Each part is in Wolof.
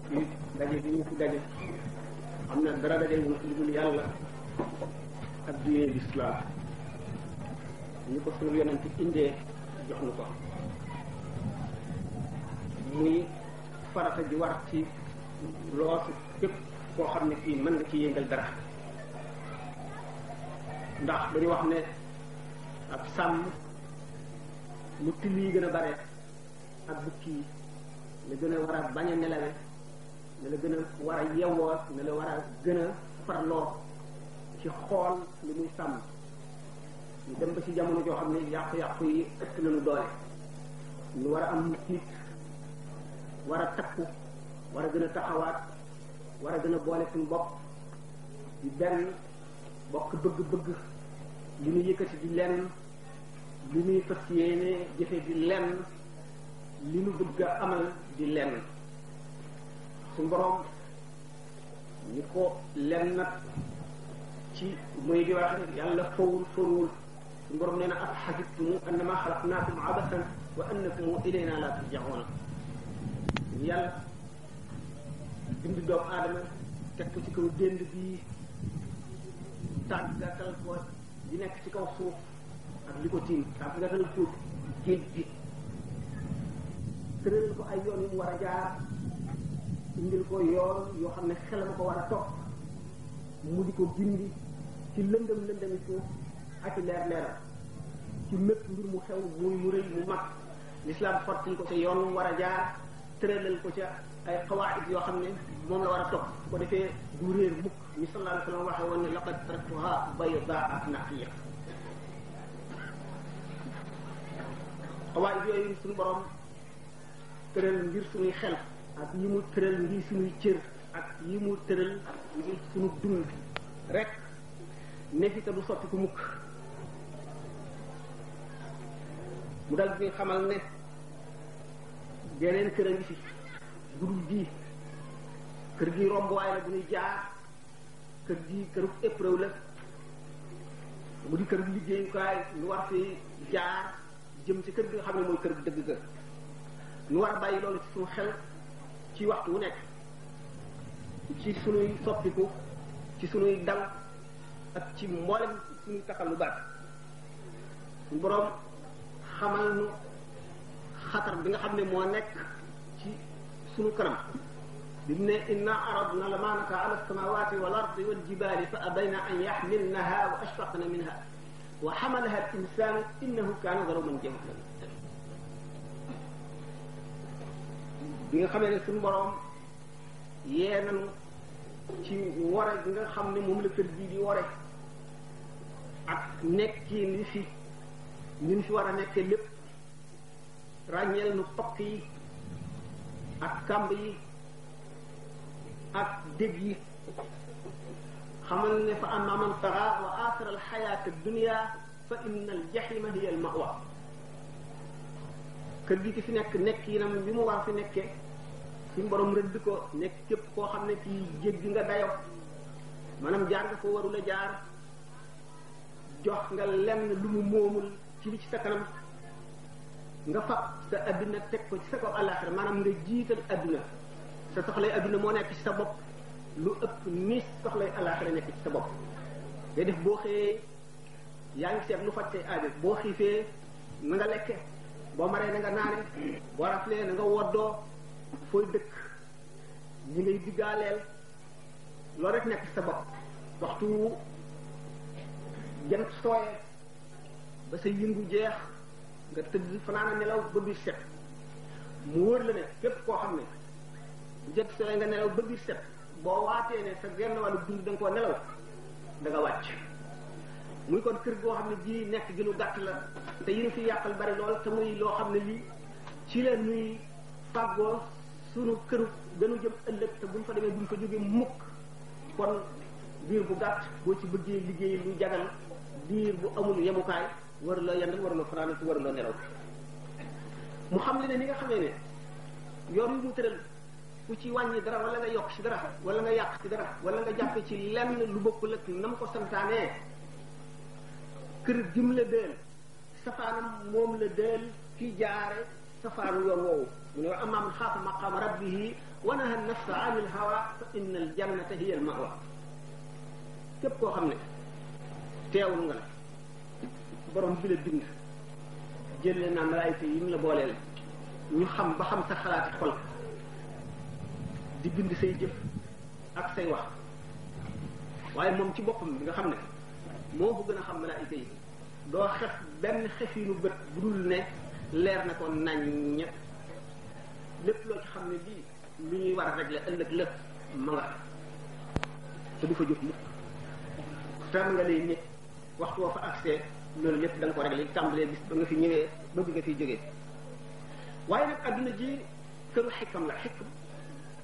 ci daje bi ñu fi daje am na dara daje wu ci dul yàlla ak diine lislaam ñu ko sunu yonent indee jox nu ko muy farata ji war ci loosu képp koo xam ne kii mën nga ci yëngal dara ndax dañu wax ne ak sàmm lu till yi gën a bare ak bukki yi la gën a war a bañ a nelawe ne la gën a war a yewwoo ne la war a gën a farloo ci xool li muy sàmm ñu dem ba ci jamono joo xam ne yàqu-yàqu yi ëpp nañu doole ñu war a am nit war a takku war a gën a taxawaat war a gën a boole suñu bopp di benn bokk bëgg-bëgg li ñu yëkkati di lenn li ñuy fas yéene jëfe di lenn li ñu bëgg a amal di lenn suñu borom ñi ko lenn nag ci muy di wax yàlla fawul fawul suñu borom nee na afhasibtum annama xalaqnaakum abasan wa annakum ilayna la turja'un yàlla bind doomu aadama teg ko ci kaw dénd bi tàggatal ko di nekk ci kaw suuf ak li ko tiim tàggatal ko géej gi tëral ko ay yoon yu mu war a jaar indil ko yoon yoo xam ne xelam ko war a topp mu di ko gindi ci lëndëm lëndëmi suuf ak ci leer leeral ci mépp mbir mu xew muy mu rëy mu mag l'islam fortil ko ca yoon mu war a jaar tëralal ko ca ay xawaid yoo xam ne moom la war a topp su ko defee du réer mukk ni sallallahu alayhi wa sallam waxee woon ne laqad taraktuha baydaa naqiya xawaid yooyu suñu borom tëral ngir suñuy xel ak yi mu tëral ngir suñuy cër ak yi mu tëral ngir suñu dund rek ne fi te du sotti ku mukk mu dal bi xamal ne geneen kër a ngi fi gudul gii kër gi rombuwaay la bu ñuy jaar kër gi këru épreuve la mu di kër liggéeyukaay lu war fi jaar jëm ci kër gi nga xam ne mooy kër dëgg kër ñu war a bàyyi loolu ci suñu xel ci waxtu wu nekk ci suñuy soppiku ci suñuy dal ak ci mboolem suñuy taxal lu baax suñu boroom xamal nu xatar bi nga xam ne moo nekk ci suñu kanam bi mu ne inna aradna al-amaanata ala as-samawati wal ardi wal jibali fa abayna an yaxmilnaha wa ashfaqna minha wa xamalaha al-insanu innahu kaana zaluman jahuula bi nga xamee ne suñu boroom yee nañu ci ware bi nga xam ne moom la kër bii di ware ak nekkiin li fi ñun fi war a nekkee lépp ràññeel nu tokk yi ak kàmb yi ak dég yi xamal ne fa amma man taxa wa athara alxayata addunia fa inna aljahima hiya almawa kër gi ki fi nekk yi nam bi mu war fi nekkee suñu borom rëdd ko nekk képp koo xam ne ci jéggi nga dayo maanaam jaar nga ko warul a jaar jox nga lenn lu mu moomul ci li ci sa kanam nga fab sa adduna teg ko ci sa kaw àllaaxira maanaam nga jiital adduna sa soxlay adduna moo nekk ci sa bopp lu ëpp ni soxlay àllaaxira nekk ci sa bopp ngay def boo xëyee yaa ngi seet lu faj say aajo boo xiifee na nga lekke boo maree na nga naane boo raflee na nga woddoo fooy dëkk ñi ngay diggaaleel loolu rek nekk ci sa bopp waxtu jant sooyee ba sa yëngu jeex nga tëdd fanaana nelaw ba biir set mu wóor la ne képp koo xam ne bu jant sooyee nga nelaw ba biir set boo waatee ne sa genn wàllu dund da nga koo nelaw da nga wàcc muy kon kër goo xam ne ji nekk gi lu gàtt la te yi ñu fi yàqal bari lool te muy loo xam ne lii ci la nuy fàggoo sunu këru gënu jëm ëllëg te buñ fa demee buñ fa jógee mukk kon diir bu gàtt boo ci bëggee liggéey lu jagal diir bu amul yemukaay war la yandal war la fanaan ci war la nelaw mu xam le ne ni nga xamee ne yoon yu mu tëral ku ci wàññi dara wala nga yokk ci dara wala nga yàq ci dara wala nga jàppe ci lenn lu bokkul ak nam ko santaanee kër jim la dëel safaanam moom la dëel ki jaare safaanu yoon woowu mu ne wa amma man xaafa maqaama rabbihi wa naha nafsa anil hawa fa inna al jannata hiya al mawa képp koo xam ne teewul nga la borom bi la bind jëlee naa malaayika yi mu la booleel ñu xam ba xam sa xalaati xol di bind say jëf ak say wax waaye moom ci boppam bi nga xam ne moo ko gën a xam malaayika yi doo xef benn xefinu bët bu dul ne leer na ko naññ lépp loo ci xam ne lii lu ñuy war a régler ëllëg la ma nga te du fa jóg mukk tam nga lay nit waxtu woo fa accès loolu lépp da nga ko régler tàmbalee bis ba nga fi ñëwee ba bi nga fiy jógee waaye nag adduna ji këru xikam la xikam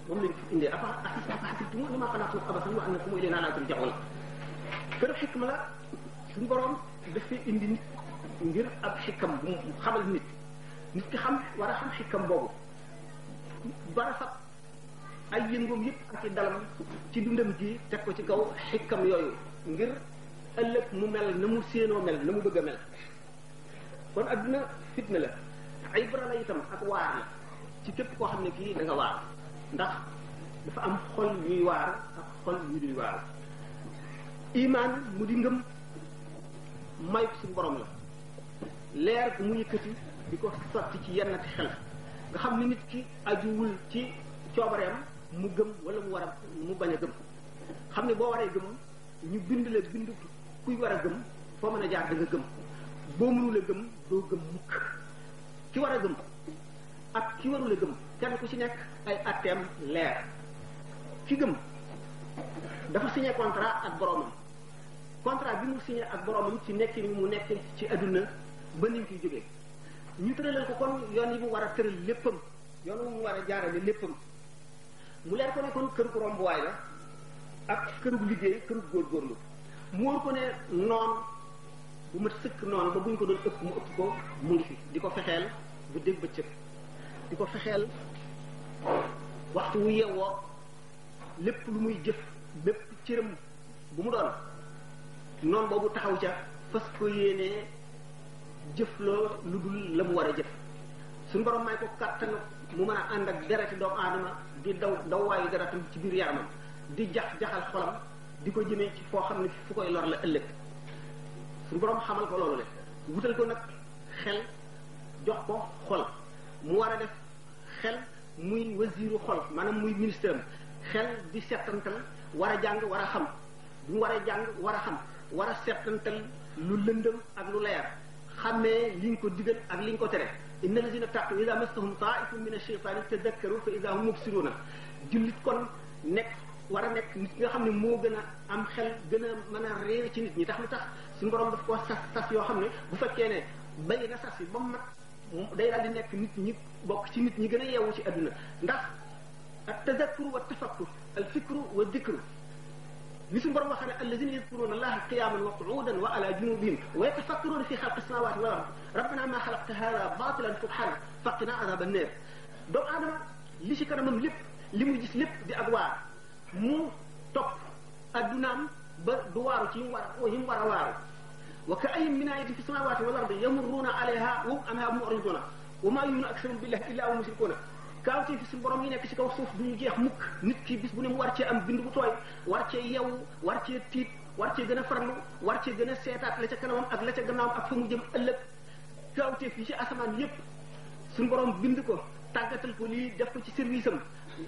moom lañ fi indee afa xasibtum annamaa xalaqnaakum abasan wa annakum ilaynaa laa turja'uun këru xikma la suñu borom dafay indi nit ngir ab xikam bu mu xamal nit ki xam war a xam xikam boobu bara sax ay yëngoom yëpp ak i dalam ci dundam ji teg ko ci kaw xikam yooyu ngir ëllëg mu mel na mu séenoo mel na mu bëgg a mel kon adduna fitna la ay bara la itam ak waar la ci képp koo xam ne kii da nga waar ndax dafa am xol yuy waar ak xol yu duy waar imaan mu di ngëm may suñu borom la leer bu mu yëkkati di ko sotti ci yennati xel nga xam ni nit ki ajuwul ci coobareem mu gëm wala mu bañ a gëm xam ne boo waree gëm ñu bind la bind kuy war a gëm foo mën a jaar da nga gëm boo mënul a gëm doo gëm mukk ki war a gëm ak ki warul a gëm kenn ku ci nekk ay atteem leer ki gëm dafa signé contrat ak boromam contrat bi mu signé ak boromam ci nekk ni mu nekk ci adduna ba ni mu fiy jógee ñu tëralal ko kon yoon yi mu war a tëral léppam yoon wu mu war a jaarale léppam mu leer ko ne kon kër gu rombuwaay la ak kërug liggéey kërug góorgóorlu mu wóor ko ne noon bu mat sëkk noonu ba buñ ko doon ëpp mu ëpp ko mu ngi fi di ko fexeel bu dégg bëccëg di ko fexeel waxtu wu yeewoo lépp lu muy jëf lépp cëram bu mu doon noonu boobu taxaw ca fas ko yéenee jëfloo lu dul la mu war a jëf suñu borom may ko kàttan mu mën a ànd ak dereti doomu aadama di dawwaayu deretam ci biir yaramam di jaxal xolam di ko jëmee ci foo xam ne fu koy lor la ëllëg suñu borom xamal ko loolu le wutal ko nag xel jox ko xol mu war a def xel muy wasiiru xol maanaam muy ministre am xel di settantal war a jàng war a xam bu mu war a jàng war a xam war a settantal lu lëndëm ak lu leer xàmmee li ñu ko digal ak li ñu ko tere inna lazina taqu ida massahum taifun min ash-shaytani tadakkaru fa ida hum mubsiruna jullit kon nekk war a nekk nit nga xam ne moo gën a am xel gën a mën a réer ci nit ñi tax lu tax suñu borom daf ko sas yoo xam ne bu fekkee ne bay na sas yi ba mu mat day daal di nekk nit ñi bokk ci nit ñi gën a yeewu ci adduna ndax at tadakkur wa tafakkur al fikru wa dikru li suñu borom waxee ne alladina yadkuruna allaha qiyaman wa qu'udan wa ala junubihim wa yatafakkaruna fi xalqi samawati wal ard rabbana ma xalaqta hada batilan subhanak faqina adhaban nar doomu aadama li ci kanamam lépp li muy gis lépp di ak waar mu topp addunaam ba du waaru ci yi mu war a waaru wa ka ayyin min ayatin fi samawati wal ardi yamurruna alayha wa hum anha mu'riduna wa ma yu'minu aktharuhum billahi illa hum mushrikuna kaawtee fi suñu borom yi nekk ci kaw suuf duñu jeex mukk nit ki bis bu ne mu war cee am bind bu tooy war cee yeewu war cee tiit war cee gën a farlu war cee gën a seetaat la ca kanamam ak la ca gannaawam ak fa mu jëm ëllëg kaawtee fi ci asamaan yépp suñu borom bind ko tàggatal ko lii def ko ci service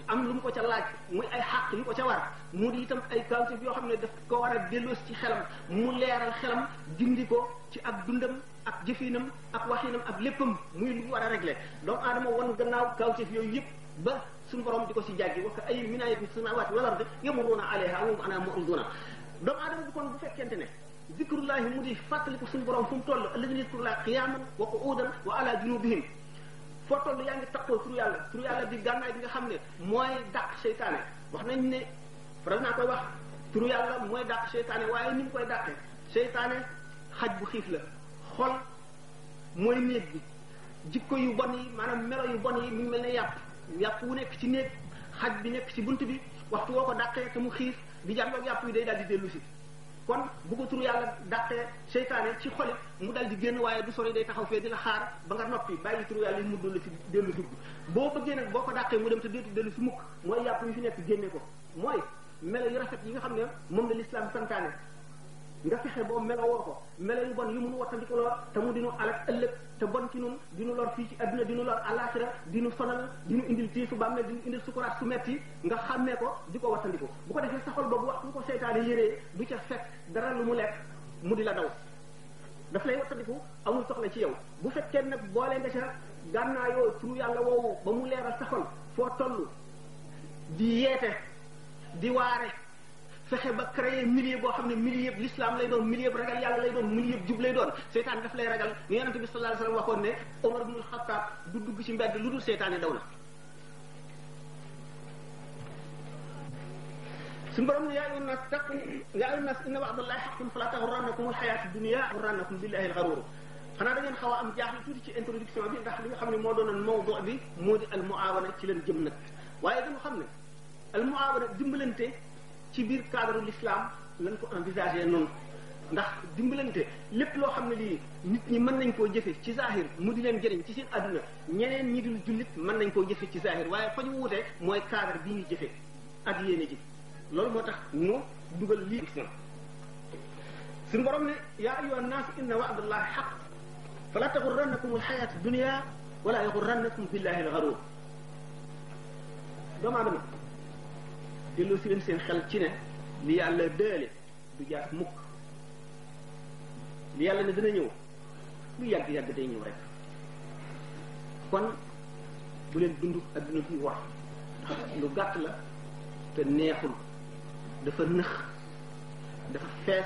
am lu mu ko ca laaj muy ay xàq yu ko ca war mu di itam ay kaawteef yoo xam ne daf ko war a delloos ci xelam mu leeral xelam dindi ko ci ak dundam ak jëfinam ak waxinam ak léppam muy lu war a régler doomu aadama wan gannaaw kaawteef yooyu yëpp ba suñu borom di ko si jàggi wax ay min ayatin fi samawati wal ardi yamurruna alayha wa hum anha mu'riduna doomu aadama bu kon bu fekkente ne zikrullahi mu di fàttali ko suñu borom fu mu toll alladina yadkurullaha qiyaman wa qu'udan wa ala junubihim foo toll yaa ngi takkoo turu yàlla di gànnaay bi nga xam ne mooy dàq seytaane wax nañ ne faral naa koy wax turu yàlla mooy dàq seytaane waaye ni mu koy dàqee seytaane xaj bu xiif la xol mooy néeg bi jikko yu bon yi maanaam melo yu bon yi mu mel ne yàpp wu nekk ci néeg xaj bi nekk ci bunt bi waxtu woo ko dàqee te mu xiif di jàndoog yàpp yi day daal di dellu si kon bu ko turu yàlla dàqee seytaane ci xolit mu dal di génn waaye du sori day taxaw fee di la xaar ba nga noppi bàyyi turu yàlla yi mu dul la ci dellu dugg boo bëggee nag boo ko dàqee mu dem te déetu dellu si mukk mooy yàpp yu fi nekk génne ko mooy melo yu rafet yi nga xam ne moom la l'islam santaane nga fexe boo melo woo ko melo yu bon yu mun wattandiko lor te mu dinu alak ëllëg te bon ci nun dinu lor fii ci adduna dinu lor alaxira dinu sonal dinu indil tiisu bàmmeel dinu indil sukuraat su metti nga xàmmee ko di ko wattandiko bu ko defee sa xol boobu wax bu ko seytaane yéree du ca fekk dara lu mu lekk mu di la daw daf lay wattandiku amul soxla ci yow bu fekkee nag boole nga ca gànnaayoo turu yàlla woowu ba mu leeral sa xol foo toll di yeete di waare fexe ba créer milieu boo xam ne milieu yëpp l'islam lay doon milieu yëpp ragal yàlla lay doon milieu yëpp jub lay doon seytaan daf lay ragal ni yonente bi sallallahu alayhi wasallam waxoon ne Omar ibn al-Khattab du dugg ci mbedd lu dul seytaane daw na suñu borom ne yaa ayyuhan nas taqu yaa ayyuhan nas inna wa'dallahi haqqun fala taghurrannakum al-hayatu ad-dunya wa yaghurrannakum billahi al-gharur xanaa da ngeen xaw a am jaaxle tuuti ci introduction bi ndax li nga xam ne moo doonoon mawdu bi moo di al-muawana ci leen jëm nag waaye dañu xam ne al-muawana dimbalante ci biir cadre l'islam lañ ko envisagé noonu ndax dimbalante lépp loo xam ne lii nit ñi mën nañ koo jëfe ci zahir mu di leen jëriñ ci seen adduna ñeneen ñi dul jullit mën nañ koo jëfe ci zahir waaye fa ñu wutee mooy cadre bi ñuy jëfe ak yéene ji loolu moo tax ñu dugal lii suñu borom ne yaa ayyuhan naas inna wa'dallahi haqq fala taghurrannakum al-hayatu ad-dunya wala yaghurrannakum billahi al-gharur doomu aadama delloo si leen seen xel ci ne li yàlla dële du jaar mukk li yàlla ne dina ñëw lu yàgg-yàgg day ñëw rek kon bu leen dund adduna bi wax lu gàtt la te neexul dafa nëx dafa fees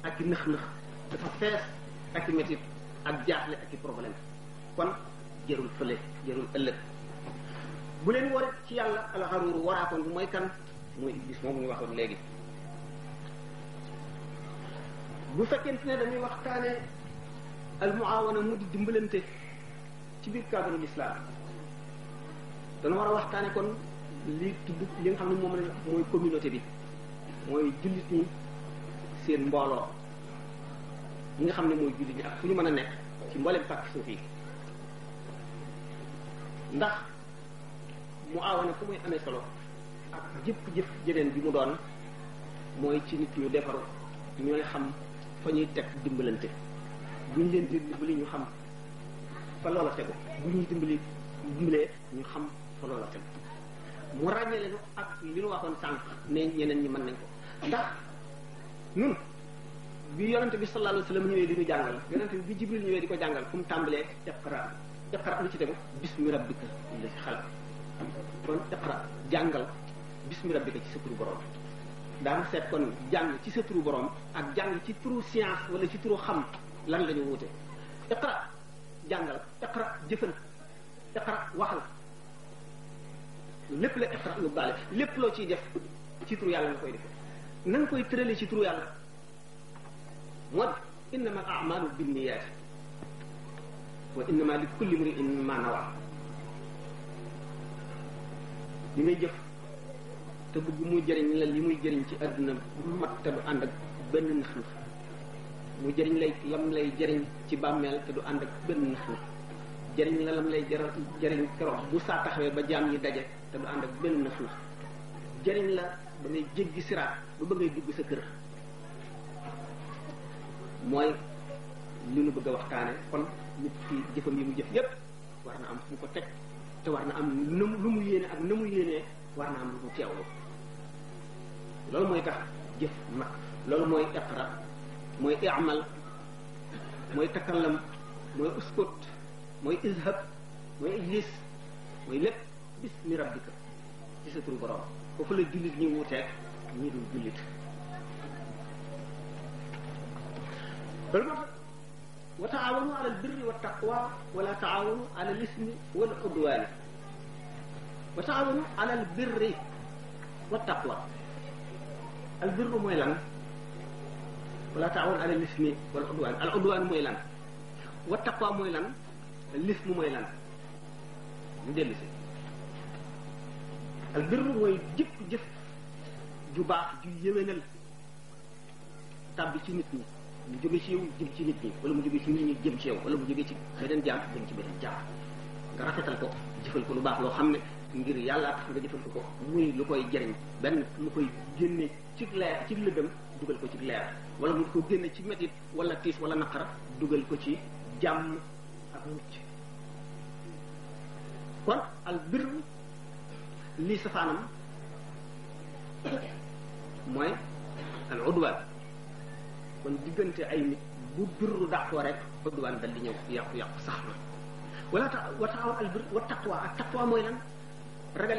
ak i nëx-nëx dafa fees ak i métit ak jaaxle ak i problème kon jërul fële jërul ëllëg bu leen war ci yàlla alxaruuru waraakoon bi mooy kan mooy iblis moom ñu waxoon léegi bu fekkente ne dañuy waxtaane almuawana mu di dimbalante ci biir cadre l'islam dana war a waxtaane kon li tudd li nga xam ne moom la mooy communauté bi mooy jullit ñi seen mbooloo ñi nga xam ne mooy jullit ñi ak fu ñu mën a nekk ci mboolem pàkk suuf yi ndax mu awana fu muy amee solo ak jëf jeneen bi mu doon mooy ci nit ñu defaru ñooy xam fa ñuy teg dimbalante buñ leen dimbali ñu xam fa loola tegu bu ñuy dimbalee ñu xam fa loola tegu mu ràññee leen ak li ñu waxoon sànq ne ñeneen ñi mën nañ ko ndax ñun bi yonente bi sallallahu alayhi wasallam ñëwee di ñu jàngal yonente bi Jibril ñëwee di ko jàngal fu mu tàmbalee iqra lu ci tegu bismi rabbika la ci xalaq kon iqra jàngal bismi rabbika ci sa turu borom daana seet kon jàng ci sa turu borom ak jàng ci turu science wala ci turu xam lan la ñu wute iqra jàngal iqra jëfal iqra waxal lépp la iqra lu baale lépp loo ciy def ci turu yàlla nga koy defee na nga koy tërale ci turu yàlla moo di innama al a'malu binniyaati wa innama li kulli imri'in ma nawa li ngay jëf te bëgg mu jëriñ la li muy jëriñ ci àdduna mat te du ànd ak benn nax nax mu jëriñ lay lam lay jëriñ ci bàmmeel te du ànd ak benn nax nax jëriñ la lam lay jëriñ keroog bu saa taxawee ba jaam yi daje te du ànd ak benn nax nax jëriñ la ba ngay jéggi siraat ba ngay dugg sa kër mooy li nu bëgg a waxtaane kon nit ki jëfam yi mu jëf yépp war na am fu mu ko teg te war na am lu mu yéene ak na mu yéenee war na am lu mu teewlu loolu mooy tax jëf mag loolu mooy iqra mooy i'mal mooy takallam mooy uskut mooy izhab mooy ijlis mooy lépp bismi rabbika ci sa turu borom foofu la jullit ñi wuuteeg ñi dul jullit loolu moo tax wa taawanu ala albirri wa taqwa wala taawanu ala lismi wal udwani wa taawanu ala albirri wa taqwa albirru mooy lan wala taawanu ala lismi wal udwan al udwan mooy lan wa taqwa mooy lan lismu mooy lan ñu dellu si albirru mooy jëf ju baax ju yéwénal tàbbi ci nit ñi mu jóge ci yow jëm ci nit ñi wala mu jóge ci nit ñi jëm ci yow wala mu jóge ci beneen jaam jëm ci beneen jaam nga rafetal ko jëfal ko lu baax loo xam ne ngir yàlla tax nga jëfal ko muy lu koy jëriñ benn lu koy génne ci leer ci lëndëm dugal ko ci leer wala mu ko génne ci métit wala tiis wala naqara dugal ko ci jàmm ak mucc kon al birr lii safaanam mooy al udwaan kon diggante ay nit bu birru dàqoo rek udwaan dal di ñëw yàqu-yàqu sax na wala wa taawun al birr wa taqwa ak taqwa mooy lan ragal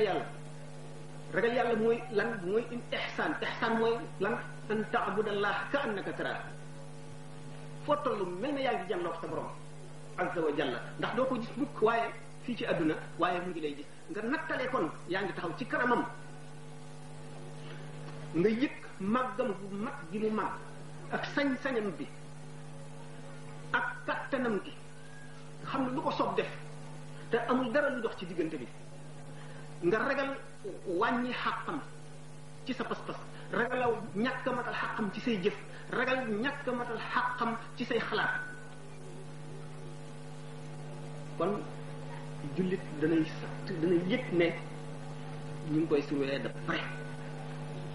yàlla mooy lan mooy ihsaan mooy lan an ta'budallah ka annaka tara foo toll mel na yaa ngi jànloo ko sa borom azza wa jalla ndax doo ko gis mukk waaye fii ci àdduna waaye mu ngi lay gis nga nattalee kon yaa ngi taxaw ci kanamam nga yëg màggam bu mag gi mu màgg ak sañ-sañam bi ak kattanam gi xam ne lu ko soob def te amul dara lu dox ci diggante bi nga ragal wàññi xàqam ci sa pas-pas ragalaw ñàkk a matal xàqam ci say jëf ragal ñàkk a matal xàqam ci say xalaat kon jullit danay yëg ne ñu ngi koy surveiller de près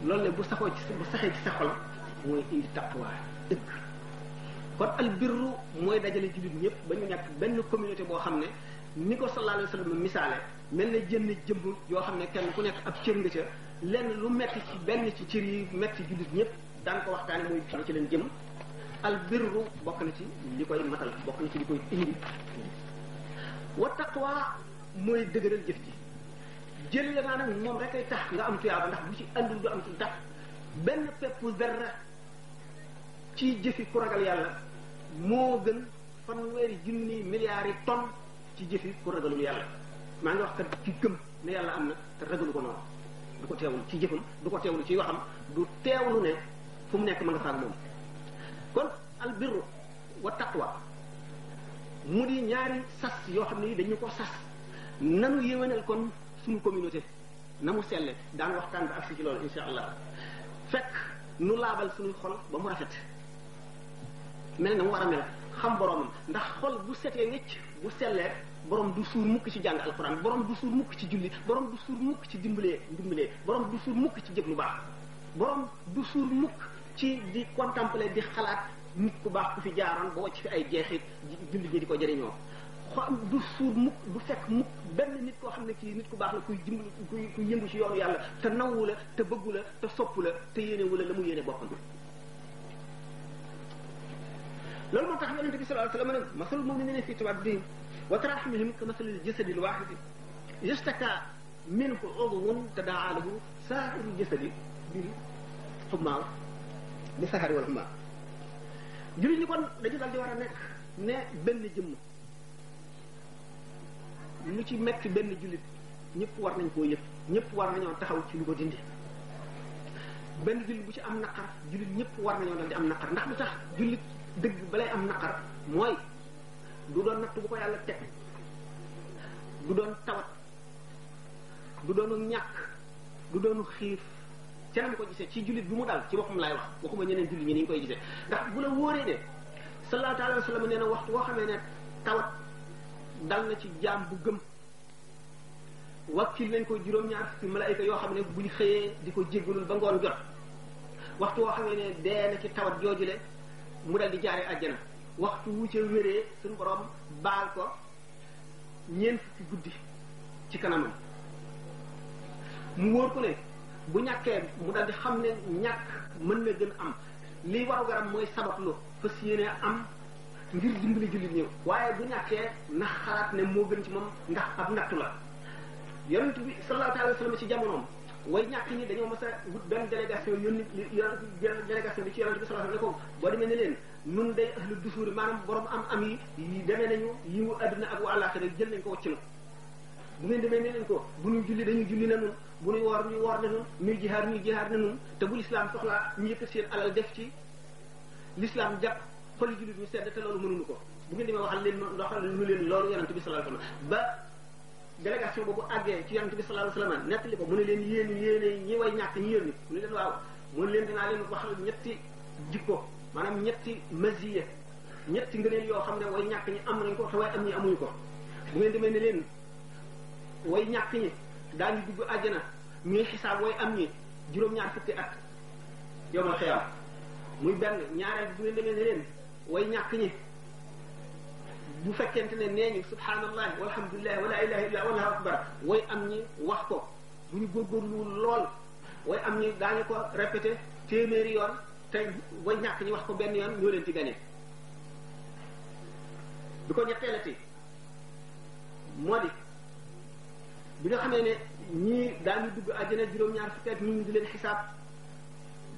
loolu ne bu saxee ci sa xol mooy indi taqwa dëgg kon al birru mooy dajale jullit ñëpp ba ñu nekk benn communauté boo xam ne ni ko sallallahu alayhi wa sallam misaale mel na jënn jëmb yoo xam ne kenn ku nekk ab cër nga ca lenn lu metti ci benn ci cër yi metti jullit ñëpp daan ko waxtaane mooy ci leen jëm al birru bokk na ci li koy matal bokk na ci li koy indi wa taqwa mooy dëgëral jëf ji jël la maanaam moom rek ay tax nga am tuyaaba ndax bu ci andul du am ci tax benn peppu dara ci jëfi ku ragal yàlla moo gën fanweeri junni milliards yi tonnes ci jëfi ku ragalul yàlla maa ngi wax kat ci gëm ne yàlla am na te ragalu ko noonu du ko teewlu ci jëfam du ko teewlu ci waxam du teewlu ne fu mu nekk ma nga faak moom kon al birru wa taqwa mu di ñaari sas yoo xam ne yi dañu ko sas nanu yéwénal kon suñu communauté na mu selle daan waxtaan ba agsi ci loolu insha allah fekk nu laabal suñuy xol ba mu rafet mel na mu war a mel xam boromam ndax xol bu setee wecc bu sellee borom du suur mukk ci jàng alxuraan borom du suur mukk ci julli borom du suur mukk ci dimbalee borom du suur mukk ci jëf lu baax borom du suur mukk ci di contempler di xalaat nit ku baax ku fi jaaroon ba wacc fi ay jeexit julli ñi di ko jëriñoo du suur mukk du fekk mukk benn nit koo xam ne kii nit ku baax la kuy dimbali kuy yëngu ci yoonu yàlla te nawwu la te bëggu la te soppu la te yéenewu la mu yéene boppam loolu moo tax yonente bi sallallahu alayhi wa sallam ne masalul mu'minina fi tawaddihim wa tarahumihim ka masalil jasadil wahidi yastaka minhu udwun tadaa lahu saa'irul jasadi bil humma bi sahari wal humma jullit ñi kon dañu dal di war a nekk ne benn jëmm lu ci metti benn jullit ñëpp war nañ koo yëg ñëpp war nañoo taxaw ci lu ko dindi benn jullit bu ci am naqar jullit ñëpp war nañoo dal di am naqar ndax lu tax jullit dëgg balay am naqar mooy du doon natt bu ko yàlla teg du doon tawat du doonu ñàkk du doonu xiif ca na ko gisee ci jullit bi mu dal ci boppam laay wax waxuma ñeneen jullit ñi ni ñu koy gisee ndax bu la wóoree ne sallallahu alayhi wa sallam nee na waxtu boo xamee ne tawat dal na ci jaam bu gëm wakkil nañ ko juróom-ñaar fukki malaayika yoo xam ne buñ xëyee di ko jéggalul ba ngoon jot waxtu woo xamee ne dee na ci tawat joojule mu dal di jaaree àjjana waxtu wu ca wéree suñu borom baal ko ñeent fukki guddi ci kanamam mu wóor ko ne bu ñàkkee mu dal di xam ne ñàkk mën na gën am liy waru garam mooy sabablu fas yéene am ngir dimbali jullit ñi waaye bu ñàkkee na xalaat ne moo gën ci moom ndax ab nattu la yonent bi sallallahu alayhi wa sallam ci jamonoom way ñàkk ñi dañoo mës a wut benn délégation yónni délégation bi ci yonent bi sallallahu alayhi wa sallam ne ko boo demee ne leen nun day ahlu dusuuri maanaam borom am yi demee nañu yiwu àdduna ak wa àllaaxira jël nañ ko wacc na bu ngeen demee ne leen ko bu ñuy julli dañuy julli na nun bu ñuy woor na nun ñuy jihaar na nun te bu lislaam soxlaa ñu yëkkat seen alal def ci lislaam jàpp xoli jullit ñu sedd te loolu mënuñu ko bu ngeen demee waxal leen loolu yonent bi sallallahu alayhi wa sallam ba délégation boobu àggee ci yonent bi sallallahu alayhi wa sallam nettali ko mu ne leen yéene ñi way ñàkk ñi yónni mu ne leen waaw mu ne leen dinaa leen waxal ñetti jikko maanaam ñetti masiya ñetti ngëneel yoo xam ne way ñàkk ñi am nañ ko te way am ñi amuñu ko bu ngeen demee ne leen way ñàkk ñi daañu dugg àjjana ñuy xisaab way am ñi juróom-ñaar fukki at yowmal xiyaam muy benn ñaareel bu ngeen demee ne leen way ñàkk ñi bu fekkente ne nee ñu subhanallah walhamdulillah wala ilaha illa wallahu akbar way am ñi wax ko bu ñu góorgóorlu lool way am ñi daañu ko répété téeméeri yoon te way ñàkk ñi wax ko benn yoon ñoo leen ci gane bi ko ñetteelati moo di bi nga xamee ne ñii daañu dugg àjjana juróom-ñaar fukki at ñii ñu di leen xisaab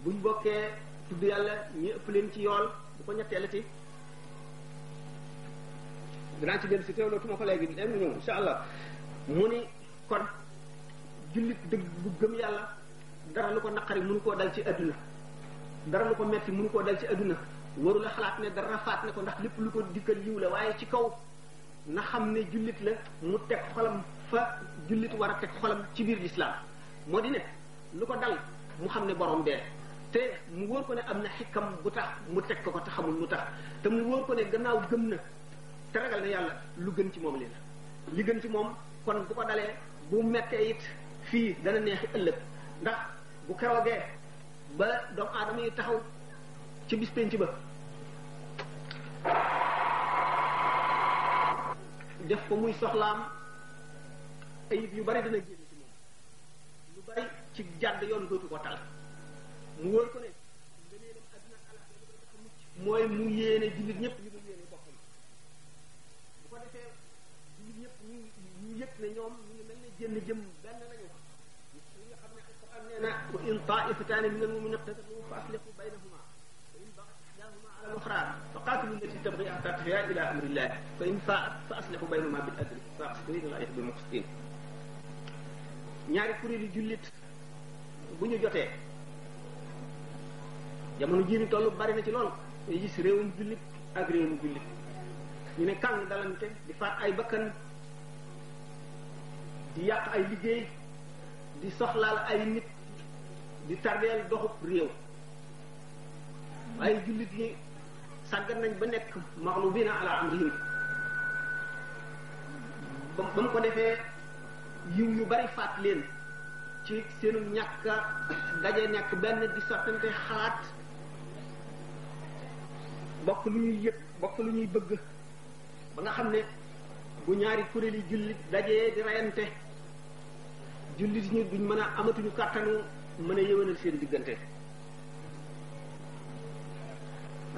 buñ bokkee tudd yàlla ñi ëpp leen ci yool bu ko ñetteelati dinaa ci dellu si teewloo tuma ko léegi léegi ñëw insha allah mu ni kon jullit dëgg bu gëm yàlla dara lu ko naqari mënu koo dal ci adduna dara lu ko metti mënu koo dal ci adduna waru la xalaat ne dara faat ne ko ndax lépp lu ko dikkal yiw la waaye ci kaw na xam ne jullit la mu teg xolam fa jullit war a teg xolam ci biir lislaam moo di ne lu ko dal mu xam ne borom bee te mu wóor ko ne am na xikam bu tax mu teg ko te xamul lu tax te mu wóor ko ne gannaaw gëm na te ragal na yàlla lu gën ci moom li gën ci moom kon bu ko dalee bu mettee it fii dana neexi ëllëg ndax bu keroogee ba doomu aadama yi taxaw ci bis penc ba def ko muy soxlaam ayib yu bari dina génn ci moom lu bari ci jàdd yoon dootu ko tal mu wóor ko ne ngëneelam adduna alaxira dafa mucc mooy mu yéene jullit ñëpp li mu yéene boppam bu ko defee jullit ñëpp ñu yëg ne ñoom ñu ngi mel ne jënn jëm benn lañu ñi nga xam ne alquran nee na wa in taifataani min almuminina iqtatalu fa aslihu baynahuma fa in bagat ihdahuma ala al-ukhra fa qatilu allati tabghi hatta tafi'a ila amrillah fa in fa'at fa aslihu baynahuma bil adli fa aqsitu inna allaha yuhibbul muqsitin ñaari kuréeli jullit bu ñu jotee jamono jii ni tollu bari na ci lool ñu gis réewum jullit ak réewum jullit ñu ne kàng dalante di faat ay bakkan di yàq ay liggéey di soxlaal ay nit di tardeel doxub réew waaye jullit yi sàggan nañ ba nekk maxlubina ala amrihim ba mu ko defee yiw yu bari faat leen ci seenu ñàkk daje nekk benn di sottante xalaat bokk lu ñuy yëg bokk lu ñuy bëgg ba nga xam ne bu ñaari kuréel yi jullit dajee di reyante jullit ñi duñ mën a amatuñu kàttanu mën a yëwénal seen diggante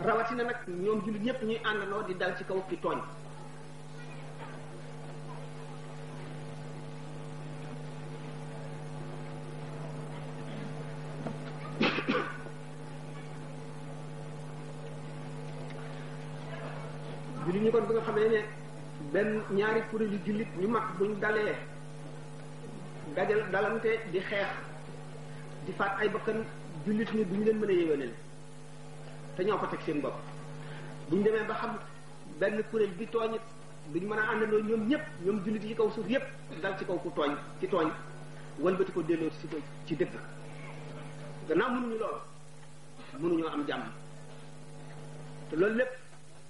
rawatina nag ñoom jullit ñëpp ñuy àndandoo di dal ci kaw ki tooñ jullit ñi kon bi nga xamee ne benn ñaari kuréelu jullit ñu mag buñ dalee dalante di xeex di faat ay bakkan jullit ñi duñ leen mën a yéwénal te ñoo ko teg seen bopp buñ demee ba xam benn kuréel bi tooñit duñ mën a àndandoo ñoom ñëpp ñoom jullit yi kaw suuf yëpp dal ci kaw ku tooñ ci tooñ walbati ko delloo si ko ci dëgg gannaaw mënuñu loolu mënuñoo am jàmm te loolu lépp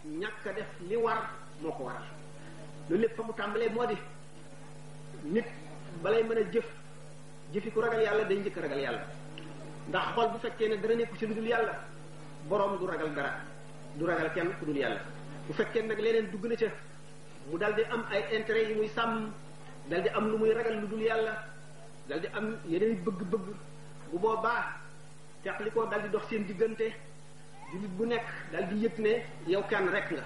ñàkk a def li war moo ko waral loolu lépp fa mu tàmbalee moo di nit balay mën a jëfi ku ragal yàlla day njëkk ragal yàlla ndax xol bu fekkee ne dara nekku ci lu dul yàlla boroom du ragal dara du ragal kenn ku dul yàlla bu fekkee nag leneen dugg na ca mu dal di am ay intérêt yi muy sàmm dal di am lu muy ragal lu dul yàlla dal di am yeneen bëgg-bëgg bu boobaa teqli ko dal di dox seen diggante jullit bu nekk dal di yëg ne yow kenn rek nga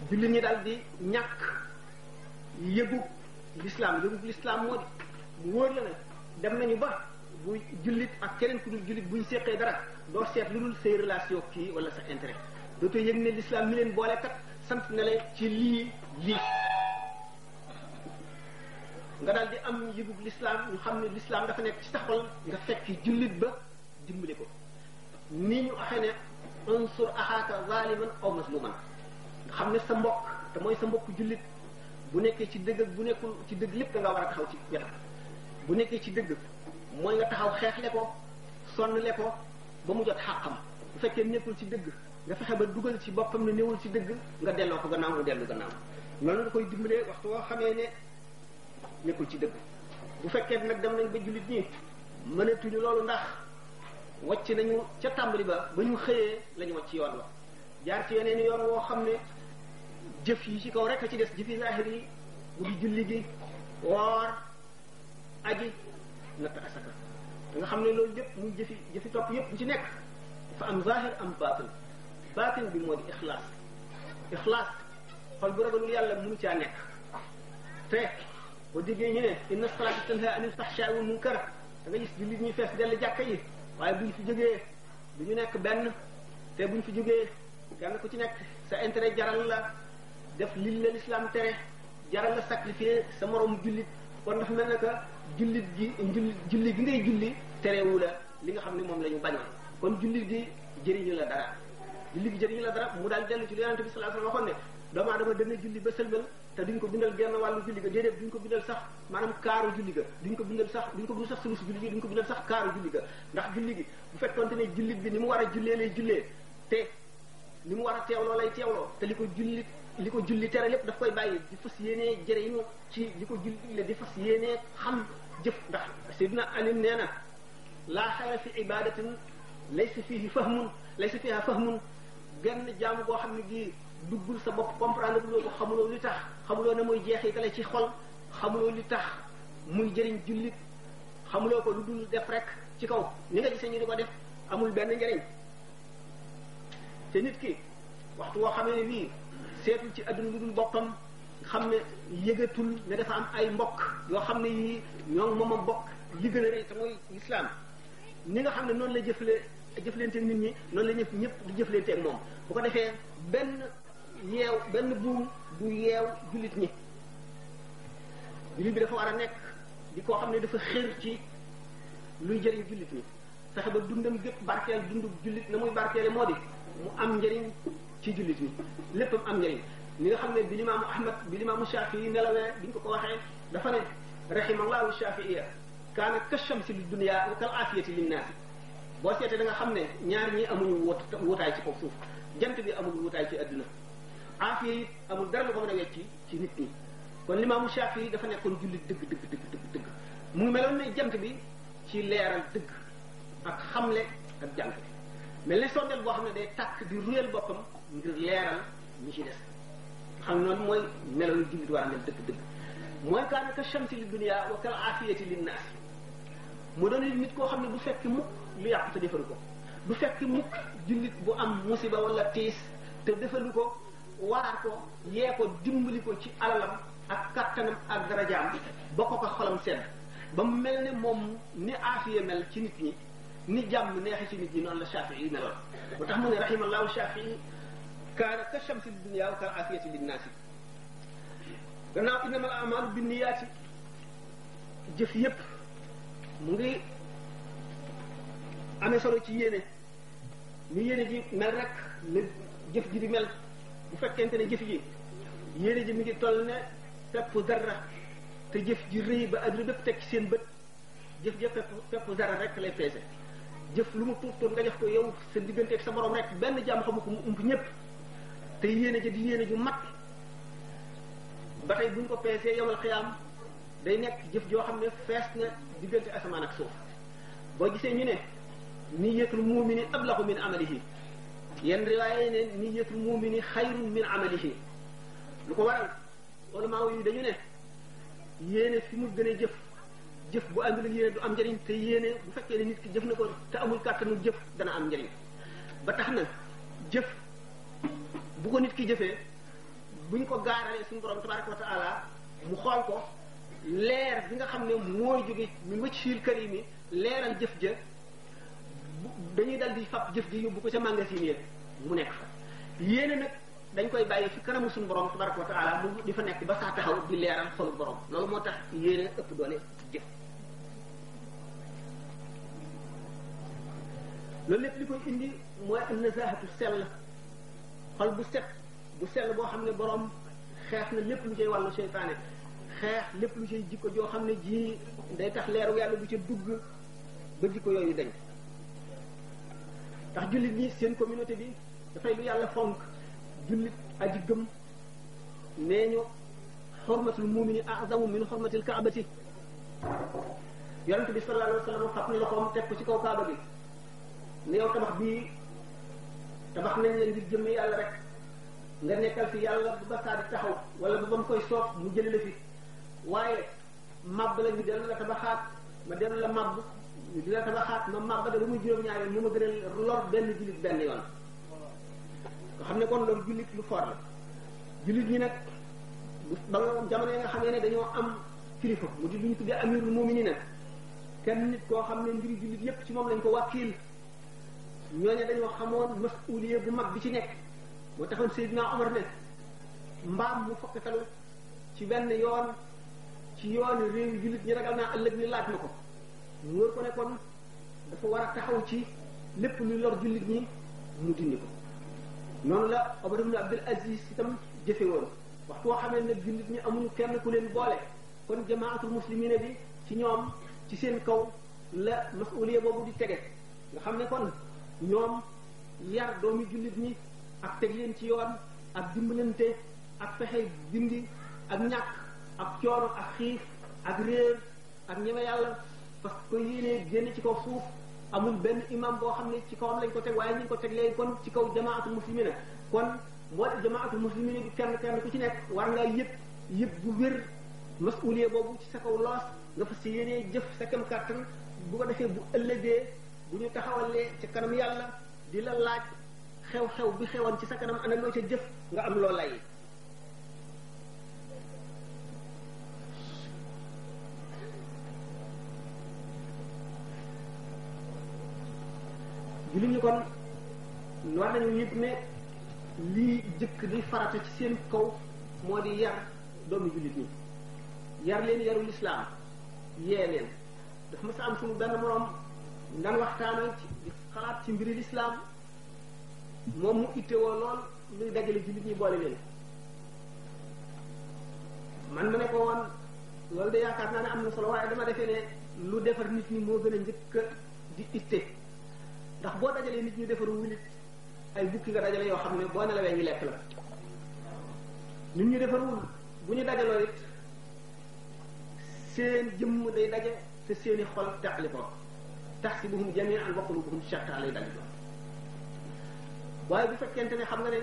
jullit ñi dal di ñàkk yëgug l'islam moo di mu wóor la ne dem nañu ba bu jullit ak keneen ku dul jullit buñ séqee dara doo seet lu dul say relation kii wala sa intérêt dootoo yëg ne l'islam mi leen boole kat sant na la ci lii nga daal di am yëgug l'islam ñu xam ne l'islam dafa nekk ci sa xol nga fekk jullit ba dimbali ko ni ñu waxee ne unsur axaaka zaliman aw mazluman nga xam ne sa mbokk te mooy sa mbokk jullit bu nekkee ci dëgg ak bu nekkul ci dëgg lépp da nga war a taxaw ci wetam bu nekkee ci dëgg mooy nga taxaw xeexle ko sonnle ko ba mu jot xàqam bu fekkee nekkul ci dëgg nga fexe ba dugal ci boppam ne newul ci dëgg nga delloo ko gannaaw mu dellu gannaaw noonu nga koy dimbalee waxtu woo xamee ne nekkul ci dëgg bu fekkee nag dem nañ ba jullit ñi mënatuñu loolu ndax wàcc nañu ca tàmbali ba ñu xëyee lañu wàcc yoon wa jaar ci yeneen yoon woo xam ne jëf yi ci kaw rek a ci des jëfi zahir yi bu di julli gi woor aji natt asaka te nga xam ne loolu lépp muy jëfi topp yépp bu ci nekk dafa am zahir am baatin bi moo di ixlaas xol bu ragalul yàlla mënu caa nekk te boo déggee ñu ne inna salata tanha anil fahsha'i wal munkar da nga gis jullit ñuy fees dell jàkka yi waaye buñ fi jógee du ñu nekk benn te buñ fi jógee kenn ku ci nekk sa intérêt jaral la def li la l'islam tere jaral la sacrifier sa moroom jullit kon dafa mel ne que julli gi ngay julli terewu la li nga xam ne moom la ñu bañoon kon julli gi jëriñu la dara mu daal dellu ci li Yonent bi sallallahu alayhi wasallam waxoon ne doomu aadama dana julli ba sëlmal te duñ ko bindal genn wàllu julli ga déedéet duñ ko bindal sax maanaam kaaru julli ga duñ ko bindal sax sulus julli gi duñ ko bindal sax kaaru julli ga ndax julli gi bu fekkonte ne jullit bi ni mu war a jullee lay jullee te ni mu war a teewloo lay teewloo te li ko julli tere lépp daf koy bàyyi di fas yéenee jëriñu ci li ko julli di fas yéenee xam jëf ndax Sayyidina Ali nee na laa xayra fi ibadatin laysa fiha fahmun genn jaamu boo xam ne gii duggul sa bopp comprendre loo ko xamuloo li tax xamuloo ne mooy jeexitale ci xol xamuloo li tax muy jëriñ jullit xamuloo ko lu dul def rek ci kaw ni nga gisee ñu di ko def amul benn njëriñ te nit ki waxtu woo xamee ne bii seetul ci adduna lu dul boppam xam ne yëgatul ne dafa am ay mbokk yoo xam ne yii ñoo moom a bokk li gën a rëy te mooy islam ni nga xam ne noonu la jëflanteeg nit ñi noonu la ñëpp di jëflanteeg moom bu ko defee benn buum du yeew jullit ñi jullit bi dafa war a nekk di koo xam ne dafa xër ci luy jëriñ jullit ñi fexe ba dundam gépp barkeel dundu jullit na muy barkeele moo di mu am njëriñ ci jullit ñi léppam am njëriñ li nga xam ne bi limaamu Ahmad bi limaamu Shafii nelawee bi ñu ko waxee dafa ne rahimallahu Shafiiya kaana kashamsi li dunya wa kal afiyati linnaasi boo seetee da nga xam ne ñaar ñi amuñu wutaay ci kaw suuf jant bi amul wutaay ci adduna afiya it amul dara lu ko mën a wecci ci nit ñi kon limaamu Shafii dafa nekkoon jullit dëgg mu ngi meloon ne jant bi ci leeral dëgg ak xamle ak jant mel ne sondeel boo xam ne day tàkk di ruyal boppam ngir leeral ñi ci des xam noonu mooy melalu jullit war a mel dëgg mooy kaana ka shamsi li dunya wa kal afiyati linnaas mu doon nit koo xam ne du fekk mukk lu yàqu te defalu ko du fekk mukk jullit bu am musiba wala tiis te defalu ko waar ko yee ko dimbali ko ci alalam ak kattanam ak darajaam ba ko xolam sedd ba mu mel ne moom ni aafiya mel ci nit ñi ni jàmm neexe ci nit ñi noonu la Shafii yi meloon ba tax mu ne rahimallahu Shafii kaana ka shamsi li dunya wa kal afiyati linnaasi gannaaw innamal a'maalu binniyaati jëf yépp mu ngi amee solo ci yéene ni yéene ji mel rek la jëf ji di mel bu fekkente ne jëf ji yéene ji mi ngi toll ne peppu zarra te jëf ji rëy ba adduna bépp teg ci seen bët jëf ja peppu zarra rek lay peese jëf lu mu tuut nga def ko yow sa diggante ak sa borom rek benn jàmm xamu ko mu ump ñëpp te yéene ji di yéene ju mat ba tey buñ ko peesee yowal xiyaam day nekk jëf joo xam ne fees na diggante asamaan ak suuf boo gisee ñu ne niyyatul mu'mini ablagu min amalihi yenn riwaaye ne niyyatul mu'mini xayrun min amalihi lu ko waral ulama yi dañu ne yéene fi mu gën a jëf bu àndul ak yéene du am njëriñ te yéene bu fekkee ne nit ki jëf na ko te amul kàttanu jëf dana am njëriñ ba tax na jëf bu ko nit ki jëfee buñ ko gaaralee suñu borom tabaraka wa taala mu xool ko leer bi nga xam ne mooy jóge min wajhil karimi leeral jëf ja dañuy dal di fab jëf ji yóbbu ko ca magasin yi mu nekk fa yéene nag dañ koy bàyyi fi kanamu suñu borom tabaraka wa taala mu di fa nekk ba saa taxaw di leeral xolu borom loolu moo tax yéene ëpp doole jëf loolu lépp li koy indi mooy am nazahatu sell xol bu set bu sell boo xam ne borom xeex na lépp lu cay wàllu seytaane xeex lépp lu cay jikko joo xam ne ji day tax leeru yàlla bu ca dugg ba jikko yooyu dañ ndax jullit ñi seen communauté bi dafay lu yàlla fonk jullit aji gëm nee ñu xormatul mumini azamu min xormatil kaabati yonente bi sallallahu alayhi wa sallam fab na loxoom teg ko ci kaw kaaba bi ne yow tabax bii tabax nañ la ngir jëmm yàlla rek nga nekkal fi yàlla bu ba saa di taxaw wala bu ba mu koy soof mu jële la fi waaye màbb la ñu dellu la tabaxaat ma dellu la màbb ñu di la tabaxaat ma màbb da lu muy juróom-ñaari yoon mu ma gën a lor benn jullit benn yoon nga xam ne kon loolu jullit lu fort la jullit ñi nag ba nga jamono yi nga xam ne dañoo am kilifa mu di lu ñu tuddee amirul mu'minin kenn nit koo xam ne mbiri jullit yépp ci moom lañ ko wàkkiil ñooñu dañoo xamoon masuuliye bu mag bi ci nekk moo taxoon Seydina Omar ne mbaam mu fokkatalu ci benn yoon ci yoonu réew yi jullit ñi ragal naa ëllëg ni laaj na ko mu wër ko ne kon dafa war a taxaw ci lépp luy lor jullit ñi mu dindi ko noonu la Omar ibn Abdul Aziz itam jëfe woon waxtu woo xamee ne jullit ñi amuñu kenn ku leen boole kon jamaatul muslimina bi ci ñoom ci seen kaw la masuuliya boobu di tege nga xam ne kon ñoom yar doomi jullit ñi ak teg leen ci yoon ak dimbalante ak fexe dindi ak ñàkk ak coono ak xiif ak réer ak ñeme yàlla parce que yéenee génn ci kaw suuf amul benn imam boo xam ne ci kawam lañ ko teg waaye ñu ngi ko teg léegi kon ci kaw jamaatul muslimina kon moo jamaatul muslimina bi kenn ku ci nekk war ngaa yëpp bu wér masuuliya boobu ci sa kaw loos nga fas si yéenee jëf sa kem kàttan bu ko defee bu ëllëgee bu ñu taxawalee ca kanam yàlla di la laaj xew-xew bi xewoon ci sa kanam ana loo ca jëf nga am loo lay jullit ñi kon war nañu yëg ne lii jëkk di farata ci seen kaw moo di yar doomi jullit ñi yar leen yarul lislaam yee leen daf ma sa am suñu benn moroom ngan waxtaana ci di xalaat ci mbiri lislaam moom mu ittewoo lool luy dajale jullit ñi boole leen man ma ne ko woon loolu de yaakaar naa ne am na solo waaye dama defee ne lu defar nit ñi moo gën a njëkk di itte ndax boo dajalee nit ñi defaru wilit ay bukki nga dajale yoo xam ne boo nelawee ñu lekk la nit ñi defarul bu ñu dajaloo it seen jëmm day daje te seeni xol teqali ko tahsibuhum jami'an wa qulubuhum shatta lay daldi doon waaye bu fekkente ne xam nga ne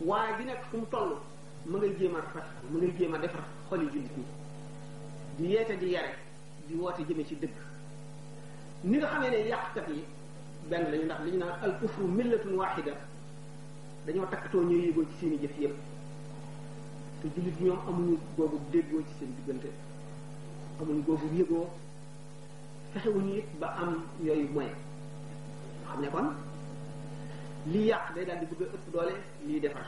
waaye gi nekk fu mu toll ma ngay jéem a rafet ma ngay jéem a defar xol yi jullit ñi di yeete di yare di woote jëme ci dëgg ni nga xamee ne yàqkat yi benn lañu ndax li ñu naan al kufru millatun wahida dañoo takkatoo ñuy yëgoo ci seeni jëf yépp te jullit ñoom amuñu googu déggoo ci seen diggante amuñu googu yëgoo fexewuñu it ba am yooyu moyen nga xam ne kon lii yàq day daal di bëgg a ëpp doole lii defar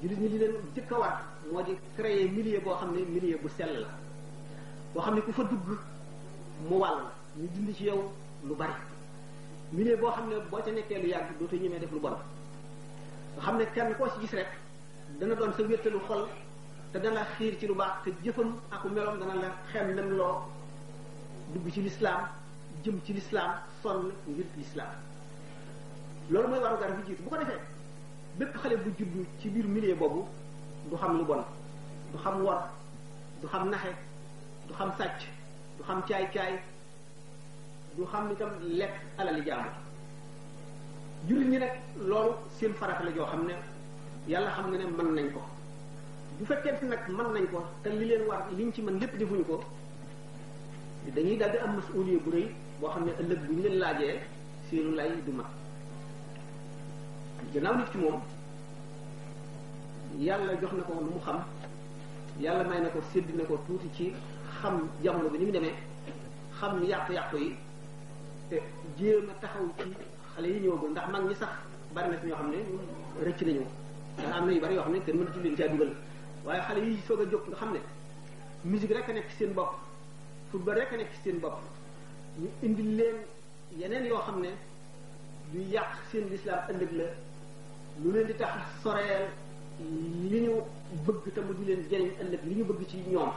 jullit ñi li leen jëkk a war moo di créer milieu boo xam ne milieu bu sell la boo xam ne ku fa dugg mu wàll ñu dindi ci yow lu bari milieu boo xam ne boo ca nekkee lu yàgg dootoo ñemee def lu bon nga xam ne kenn koo ci gis rek dana doon sa wéttalu xol te dana xiir ci lu baax te jëfam ak meloom dana la xem nem loo dugg ci lislaam jëm ci lislaam sonn ngir lislaam loolu mooy waru gar bi jiitu bu ko defee bépp xale bu juddu ci biir milieu boobu du xam lu bon du xam wor du xam naxe du xam sàcc du xam caay-caay du xam itam lekk alali jàmbur jullit ñi nag loolu seen farata la joo xam ne yàlla xam nga ne mën nañ ko bu fekkente nag mën nañ ko te li leen war liñ ci mën lépp defuñu ko dañuy daldi am masuuliya bu rëy boo xam ne ëllëg bu ñu leen laajee seenu lay du mat gannaaw nit ki moom yàlla jox na ko lu mu xam yàlla may na ko sédd na ko tuuti ci xam jamono bi ni mu demee xam yàqu-yàqu yi te jéem a taxaw ci xale yi ñëwagul ndax mag ñi sax bari na ci ñoo xam ne rëcc nañu ndax am na yu bari yoo xam ne kenn mënatu leen caa dugal waaye xale yi soog a jóg nga xam ne musique rek a nekk ci seen bopp football rek a nekk ci seen bopp ñu indi leen yeneen yoo xam ne du yàq seen lislaam ëllëg la lu leen di tax soreel li ñu bëgg te mu di leen jëriñ ëllëg li ñu bëgg ci ñoom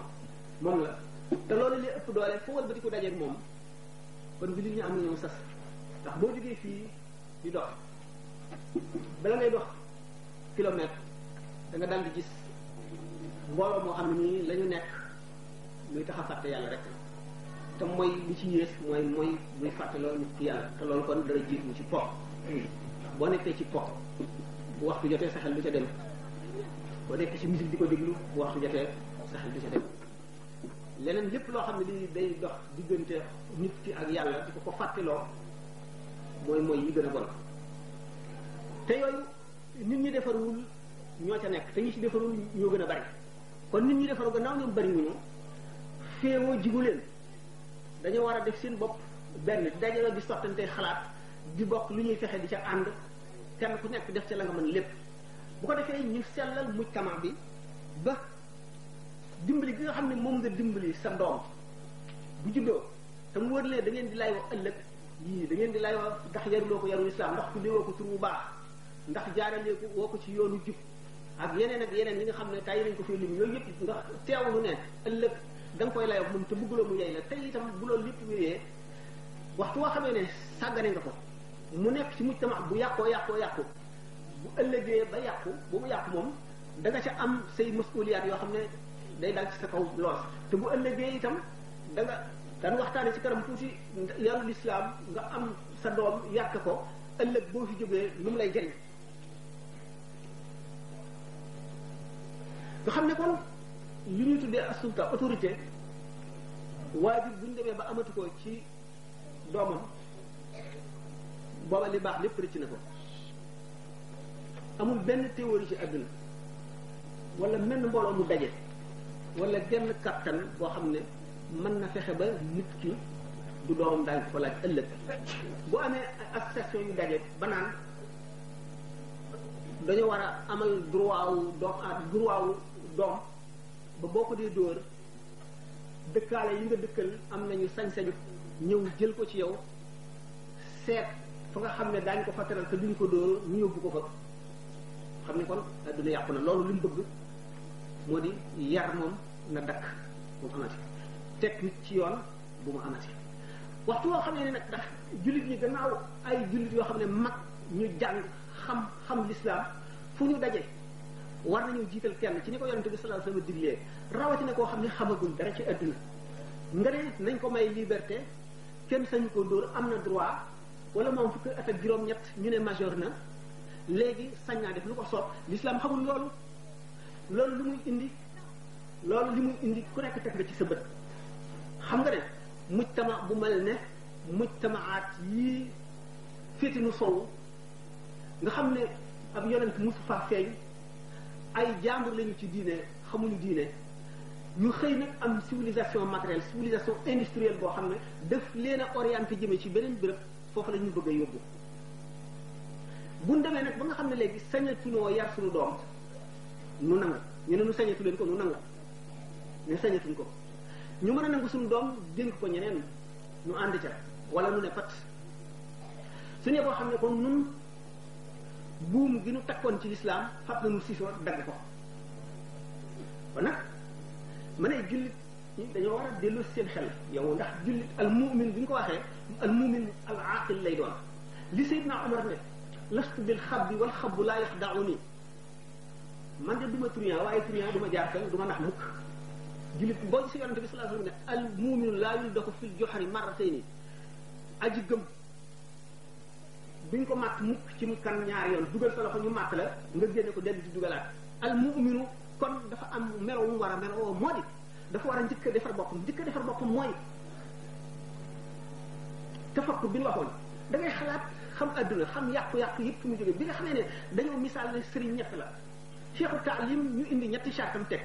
moom la te loolu li ëpp doole foo wal ba di ko dajeeg moom kon bi li ñu am nañoo sas ndax boo jógee fii di dox bala ngay dox kilomètre da nga dal di gis mbooloo moo xam ne nii la ñu nekk luy tax a fàtte yàlla rek te mooy li ci yées mooy buy fàttaloo nit ki yàlla te loolu kon dara jiitu ci po boo nekkee ci po bu waxtu jotee sa xel du ca dem boo nekkee ci musique di ko déglu bu waxtu jotee sa xel du ca dem leneen lépp loo xam ne lii day dox diggante nit ki ak yàlla di ko fàttaloo mooy yi gën a bon te yooyu nit ñi defarul ñoo ca nekk te ñi ci defarul ñoo gën a bari kon nit ñi defaru gannaaw ñoom bari wuñu féewoo jigu leen dañoo war a def seen bopp benn dajale di sottante xalaat di bokk lu ñuy fexe di ca ànd kenn ku nekk def ca la nga mën lépp bu ko defee ñu sellal mujtama bi ba dimbali gi nga xam ne moom nga dimbali sa doom bu juddoo te mu wër lee da ngeen di lay wax ëllëg yii da ngeen di lay wax ndax yaruloo ko yarul islam ndax tuddee woo ko tur bu baax ndax jaaralee ko woo ko ci yoonu jub ak yeneen yi nga xam ne tay nañ ko fi lim yooyu yëpp ndax teewlu ne ëllëg da nga koy layoo moom te bëgguloo mu yey la tey itam bu loolu lépp wéyee waxtu woo xamee ne sàggane nga ko mu nekk ci mujtama bu yàqu bu ëllëgee ba yàqu bu mu yàqu moom da nga ca am say masuliyaat yoo xam ne day dal ci sa kaw lool te bu ëllëgee itam da nga daan waxtaane ci kanam tuuti yarul islam nga am sa doom yàq ko ëllëg boo fi jógee lu mu lay jëriñ nga xam ne kon li ñuy tuddee asulta autorité waajur bu ñu demee ba amatu ko ci doomam booba li baax lépp rëcc na ko amul benn théorie ci àdduna wala menn mbooloo mu daje wala genn kattan boo xam ne mën na fexe ba nit ki du doomam daañu ko laaj ëllëg bu amee association yu daje ba naan dañoo war a amal droit wu doom ba boo ko dee dóor dëkkaale yi nga dëkkal am nañu sañ-sañu ñëw jël ko ci yow seet fa nga xam ne daañu ko fa teral te duñu ko dóor ñu yóbbu ko fa xam ne kon adduna yàqu na loolu li mu bëgg moo di yar moom na dakk bu mu amati teg nit ci yoon bu mu amati waxtu woo xam ne nag ndax jullit ñi gannaaw ay jullit yoo xam ne mag ñu jàng xam l'islam fu ñu daje war nañu jiital kenn ci ni ko yonente bi sallallahu alayhi wasallam diglee rawatina koo xam ne xamagul dara ci adduna nga ne nañ ko may liberté kenn sañu ko dóor am na droit wala moom fukki at ak juróom-ñett ñu ne majeur na léegi sañ naa def lu ko soob l'islam xamul loolu li muy indi ku nekk teg nga ci sa bët xam nga ne mujtama bu mel ne mujtamaat yii féetinu sowu nga xam ne ab yonent musu faa feeñ ay jàmbur lañu ci diine xamuñu diine ñu xëy nag am civilisation matérielle civilisation industrielle boo xam ne daf leen a orienté jëme ci beneen béréb foofu la ñu bëgg a yóbbu buñ demee nag ba nga xam ne léegi sañatunoo yar suñu doom nu nangu ñu ne nu sañatu leen ko nu nangu ne sañatuñ ko ñu mën a nangu suñu doom dénk ko ñeneen ñu ànd ca wala nu ne pat suñu boo xam ne kon nun buum gi nu takkoon ci lislaam fab na nu sisoo dagg ko kon nag ma ne jullit ñi dañoo war a dellu seen xel yow ndax jullit al mu'min bi ñu ko waxee al mu'min al aqil lay doon li Seydina Omar ne lastu bil xabbi wal xabbu laa yaxda'uni man de du ma truand waaye truand du ma jaar fenn du ma nax mukk jullit boo ci si yonente bi sallallahu alayhi wasallam ne al mu'minu laa yuldaxu fil juhri marratayni aji gëm duñ ko màtt mukk ci mu kan ñaari yoon dugal sa loxo ñu màtt la nga génne ko dellu di dugalaat al mu'minu kon dafa am melo mu war a melo moo di dafa war a njëkk a defar boppam mooy tafakkur bi ñu waxoon da ngay xalaat xam adduna xam yàqu-yàqu yëpp fu mu jógee bi nga xamee ne dañoo misaal ne sëriñ ñett la cheikhu taalim ñu indi ñetti chartam teg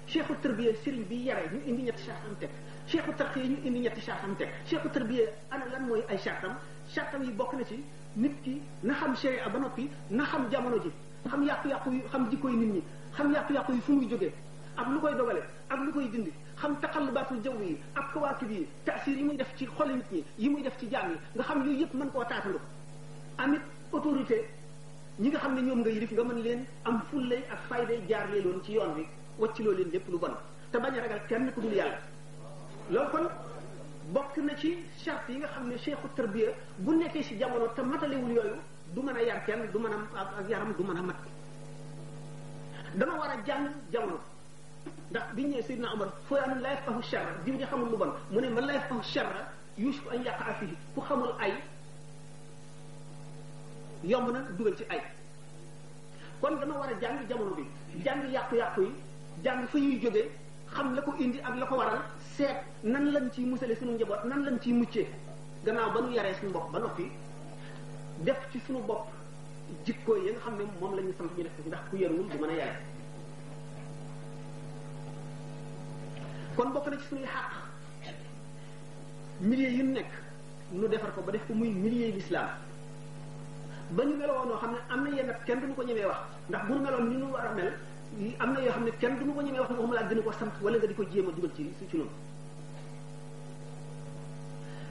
cheikhu tarbiya sëriñ bi yare ñu indi ñetti chartam teg cheikhu tarqiya ñu indi ñetti chartam teg cheikhu tarbiya ana lan mooy ay chartam yi bokk na ci nit ki na xam sharia ba noppi na xam jamono ji xam yàqu-yàqu yi xam jikkoy nit ñi xam yàqu-yàqu yi fu muy jógee ak lu koy dogale ak lu koy dindi xam taqallubaatul jaww yi ak kawaakib yi taasir yi muy def ci xoli nit ñi yi muy def ci jaam yi nga xam yooyu yëpp mën koo taatandu amit autorité ñi nga xam ne ñoom nga yilif nga mën leen am fullay ak fayday jaar leeloon ci yoon wi wacciloo leen lépp lu bon te bañ a ragal kenn ku dul yàlla loolu kon bokk na ci charte yi nga xam ne cheikhu tarbiya bu nekkee ci jamono te matalewul yooyu du mën a yar kenn du mën a ak yaram du mën a mat dama war a jàng jamono ndax biñu ñëwee Seydina Omar fulaan la yafqahu sharra diw di xamul lu bon mu ne man la yafqahu sharra yushku an yaqa fihi ku xamul ay yomb na dugal ci ay kon dama war a jàng jamono bi jàng yàqu-yàqu yi jàng fa ñuy jógee xam la ko indi ak la ko waral seet nan lañ ciy musale suñu njaboot nan lañ ciy muccee gannaaw ba nu yaree suñu bopp ba noppi def ci suñu bopp jikko yi nga xam ne moom la ñu sant ñu def ndax ku yaruwul du mën a yare kon bokk na ci suñuy xàq milieu yu nekk nu defar ko ba def ko muy milieu l'islam ba ñu meloon noo xam ne am na yenn kenn duñu ko ñemee wax ndax bu nu meloon ni ñu war a mel am na yoo xam ne kenn duñu ko ñemee wax waxuma laa gën a ko sant wala nga di ko jéem a dugal ci noonu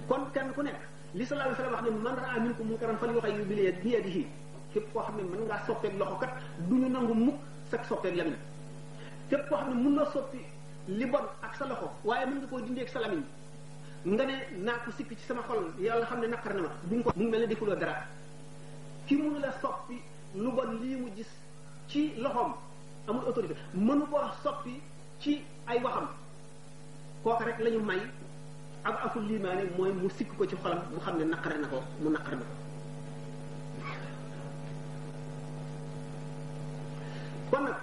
kon kenn ku nekk li sallallahu alayhi wasallam wax ne man ra'a minkum munkaran falyughayyirhu bi yadihi képp koo xam ne mën ngaa soppeek loxo kat du ñu nangu mukk sa soppeek lamiñ képp koo xam ne mën na soppi li bon ak sa loxo waaye mën nga koo dindee ak sa lamiñ nga ne naa ko sikk ci sama xol yàlla xam ne naqar na ma duñ ko mu ngi mel ne defuloo dara ki mënu la soppi lu bon lii mu gis ci loxoom amul autorité mënu koo soppi ci ay waxam kooku rek la ñu may ab aful limaane mooy mu sikk ko ci xolam mu xam ne naqare na ko mu naqare na ko kon nag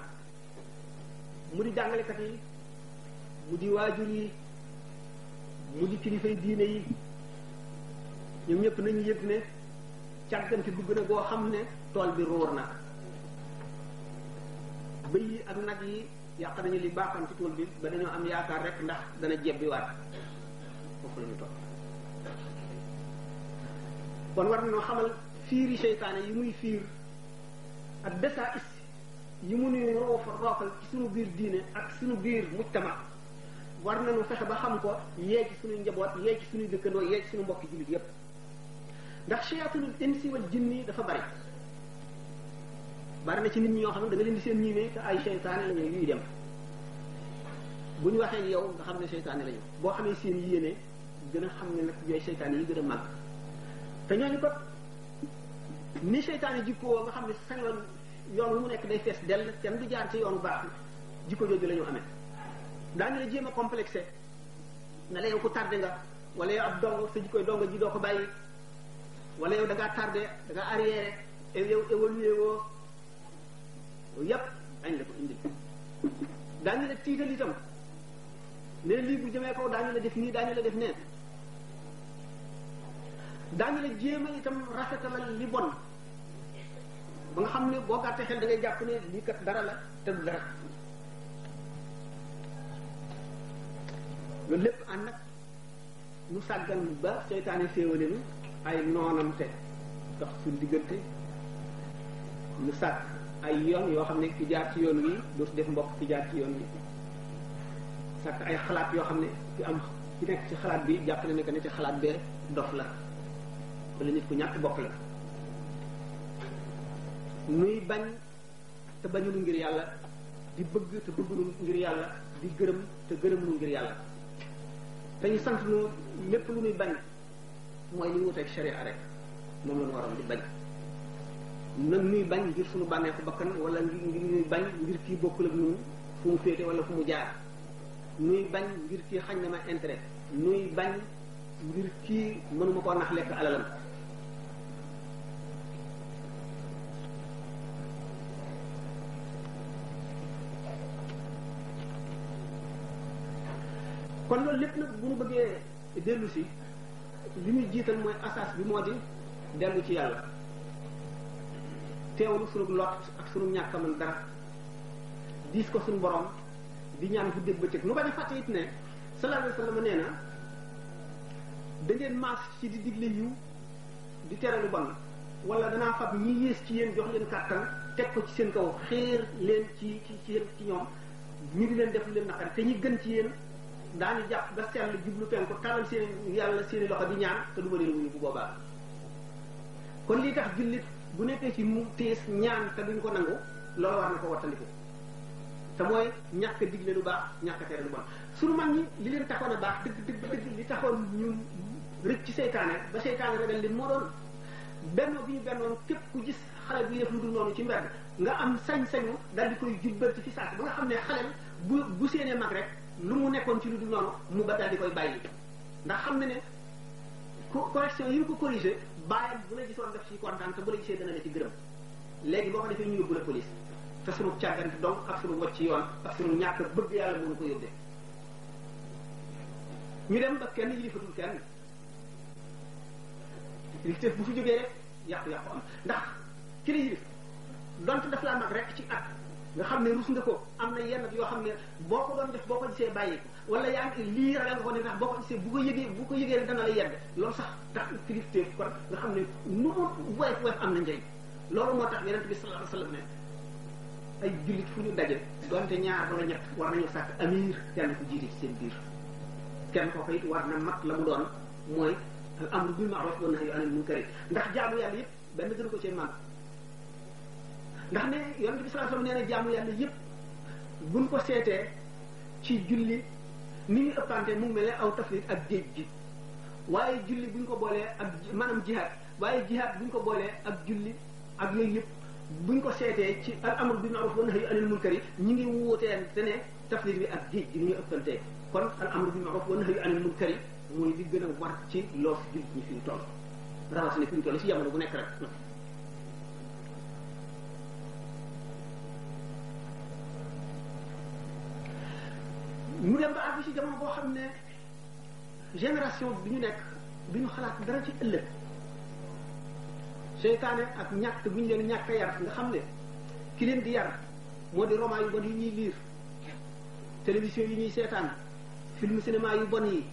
mu di jàngalekat yi mu di waajur yi mu di kilifay diine yi ñoom ñëpp nañu yëg ne càggante dugg na goo xam ne tool bi róor na bëy yi ak nag yi yàq nañu li baaxoon ci tool bi ba dañoo am yaakaar rek ndax dana jebbi waat foofu la ñu toog kon war nañoo xamal fiiri seytaane yi muy fiir ak desa is yi mu nuy roofal ci suñu biir diine ak suñu biir mujtama war nañu fexe ba xam ko yee ci suñu njaboot yee ci suñuy dëkkandoo yee ci suñu mbokki jullit yépp ndax shayatinul insi wal jinni dafa bari na ci nit ñi ñoo xam ne da nga leen di seen ñiimee te ay seytaane la ñuy yuy dem bu ñu waxee yow nga xam ne seytaane la ñu boo xamee seen yéene gën a xam ne nag yooyu seytaane yi gën a màgg te ñooñu ko ni seytaane jikkoo nga xam ne sañoon yoon mu nekk day fees dell kenn du jaar ci yoonu baax jikko jooju la ñu amee daañu la jéem a complexé na la yow ku tardé nga wala yow ab dong sa jikkoy dong ji doo ko bàyyi wala yow da ngaa tardé da ngaa arriéré yow évolué woo yow yépp dañ la ko indil daañu la tiital itam ne lii bu jëmee kaw daañu la def nii daañu la def nee daañu la jéem a itam rafetalal li bon ba nga xam ne boo gàttee xel da ngay jàpp ne lii kat dara la te du dara loolu lépp ànd ak nu sàggan ba seytaane féewalenu ay noonante dox suñ diggante nu sàkk ay yoon yoo xam ne ki jaar ci yoon wi dootu def mbokk ki jaar ci yoon wi sàkk ay xalaat yoo xam ne ki nekk ci xalaat bi jàpp ne ne ci xalaat bee dof la wala nit ku ñàkk bopp la nuy bañ te bañunu ngir yàlla di bëgg te bëggunu ngir yàlla di gërëm te gërëmunu ngir yàlla te ñu sant nu lépp lu nuy bañ mooy li ñu wuteeg sharia rek moom la ñu waroon di bañ nag nuy bañ ngir suñu bànneexu bakkan wala ngir nuy bañ ngir kii bokkul ak ñun fu mu féete wala fu mu jaar nuy bañ ngir kii xañ na ma intérêt nuy bañ ngir kii mënuma koo nax lekk alalam kon loolu lépp nag bu ñu bëggee dellu si li ñuy jiital mooy asaas bi moo di dellu ci yàlla teewlu sunu lot ak sunu ñàkk a mën dara diis ko suñu borom di ñaan guddeeg bëccëg nu bañ a fàtte it ne sallallahu alayhi wa sallam nee na da ngeen maas ci di digle yiw di tere lu bon wala danaa fab ñi yées ci yéen jox leen kàttan teg ko ci seen kaw xéer leen ci ñoom ñu di leen def lu leen naqari te ñi gën ci yéen daañu jàpp ba sell jublu penku talal seen yàlla seeni loxo di ñaan te du ma leen wuyu bu boobaa kon lii tax jullit bu nekkee ci mu tiis ñaan te duñ ko nangu loolu war na ko wattandiku te te mooy ñàkk a digle lu baax ñàkk a tere lu bon sunu mag ñi li leen taxoon a baax dëgg li taxoon ñu rëcc ci seytaane ba seytaane ragal leen moo doon bennoo bi ñu bennoon képp ku gis xale bi def lu dul noonu ci mbedd nga am sañ-sañu dal di koy jubbanti ci saak ba nga xam ne xaleel bu séenee mag rek lu mu nekkoon ci lu dul noonu mu ba dal di koy bàyyi ndax xam ne ne correction yi ñu ko corrigé bàyyam bu la gisoon def ci kontaan te bu la gisee dana la ci gërëm léegi boo ko defee ñu yóbbu la police te sunu càggante donc ak sunu wacc ci yoon ak sunu ñàkk bëgg yàlla mënu ko yóbbee ñu dem ba kenn yilifatul kenn kilifteef bu fi jógee rek yàqu-yàqu am ndax ki la yilif donte daf laa mag rek ci at nga xam ne rus nga ko am na yenn yoo xam ne boo ko doon def boo ko gisee bàyyi ko wala yaa ngi lii ragal nga ko ne ndax boo ko gisee bu ko yëgee rek dana la yedd loolu sax tax kilifteef kon nga xam ne nu mu woyof am na njëriñ loolu moo tax yonent bi sallallahu alayhi wasallam ne ay jullit fu ñu daje donte ñaar wala ñett war nañu sàkk amir kenn ku jiite ci seen biir kenn kooku it war na mat la mu doon mooy al amru bil ma'ruf wa nahyu anil munkar ndax jaamu yàlla yëpp benn gënu ko cee man ndax ne yonent bi sallallahu alayhi wasallam nee na jaamu yàlla yëpp buñ ko seetee ci julli ni ñu ëppante mu mel ne aw tafrit ak géej gi waaye julli buñ ko boolee ak maanaam jihaad waaye jihaad buñ ko boolee ak julli ak yooyu yëpp buñ ko seetee ci al amru bil ma'ruf wa nahyu anil munkar ñi ngi wuuteen te ne tafrit bi ak géej gi ni ñu ëppantee kon al amru bil ma'ruf wa nahyu anil munkar mooy li gën a war ci loo fi jullit ñi fi ñu toll rawatina fi ñu toll si jamono bu nekk rek ñu dem ba àgg ci jamono boo xam ne génération bi ñu nekk bi ñu xalaat dara ci ëllëg seytaane ak ñàkk bu ñu leen ñàkk a yar nga xam ne ki leen di yar moo di roman yu bon yi ñuy liir télévision yi ñuy seetaan film cinéma yu bon yi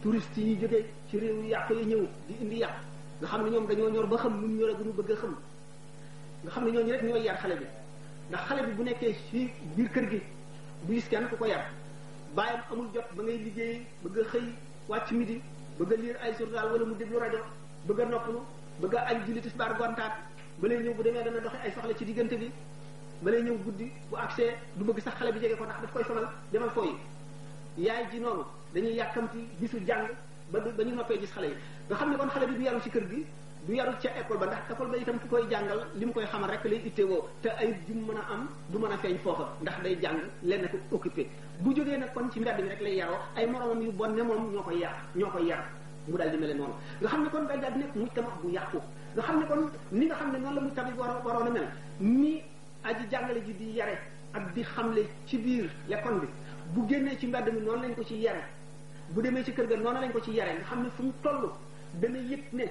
touristes yi jógee ci réew yu yàq yi ñëw di indi yàq nga xam ne ñoom dañoo ñor ba xam lu ñu ñor ak ñu bëgg a xam nga xam ne ñooñu rek ñooy yar xale bi ndax xale bi bu nekkee ci biir kër gi bu gis kenn ku ko yar bàyyam amul jot ba ngay liggéey bëgg a xëy wàcc midi bëgg a lire ay journal wala mu déglu rajo bëgg a noppalu bëgg a añ julli tisbaar gontaat ba lay ñëw bu demee dana doxe ay soxla ci diggante bi ba lay ñëw guddi bu accès du bëgg sax xale bi jege ko ndax daf koy sonal demal fooyi yaay ji noonu dañuy yàkkamti gisu jàng ba ñu noppee gis xale yi nga xam ne kon xale bi du yaru ci kër gi du yaru ca école ba ndax école ba itam ku koy jàngal li mu koy xamal rek lay ittewoo te ay jum mën a am du mën a feeñ foofa ndax day jàng lenn ko occupé bu jógee nag kon ci mbedd mi rek lay yaroo ay moromam yu bon ne moom ñoo koy yar mu daal di mel noonu nga xam ne kon daal di nekk mujtama bu yàqu nga xam ne kon ni nga xam ne noonu la mujtama bi waroon a mel ni aji jàngale ji di yare ak di xamle ci biir l'école bi bu génnee ci mbedd mi noonu lañ ko ci yare bu demee ci kër ga noonu lañ ko ci yare nga xam ne fu mu toll dana yëg ne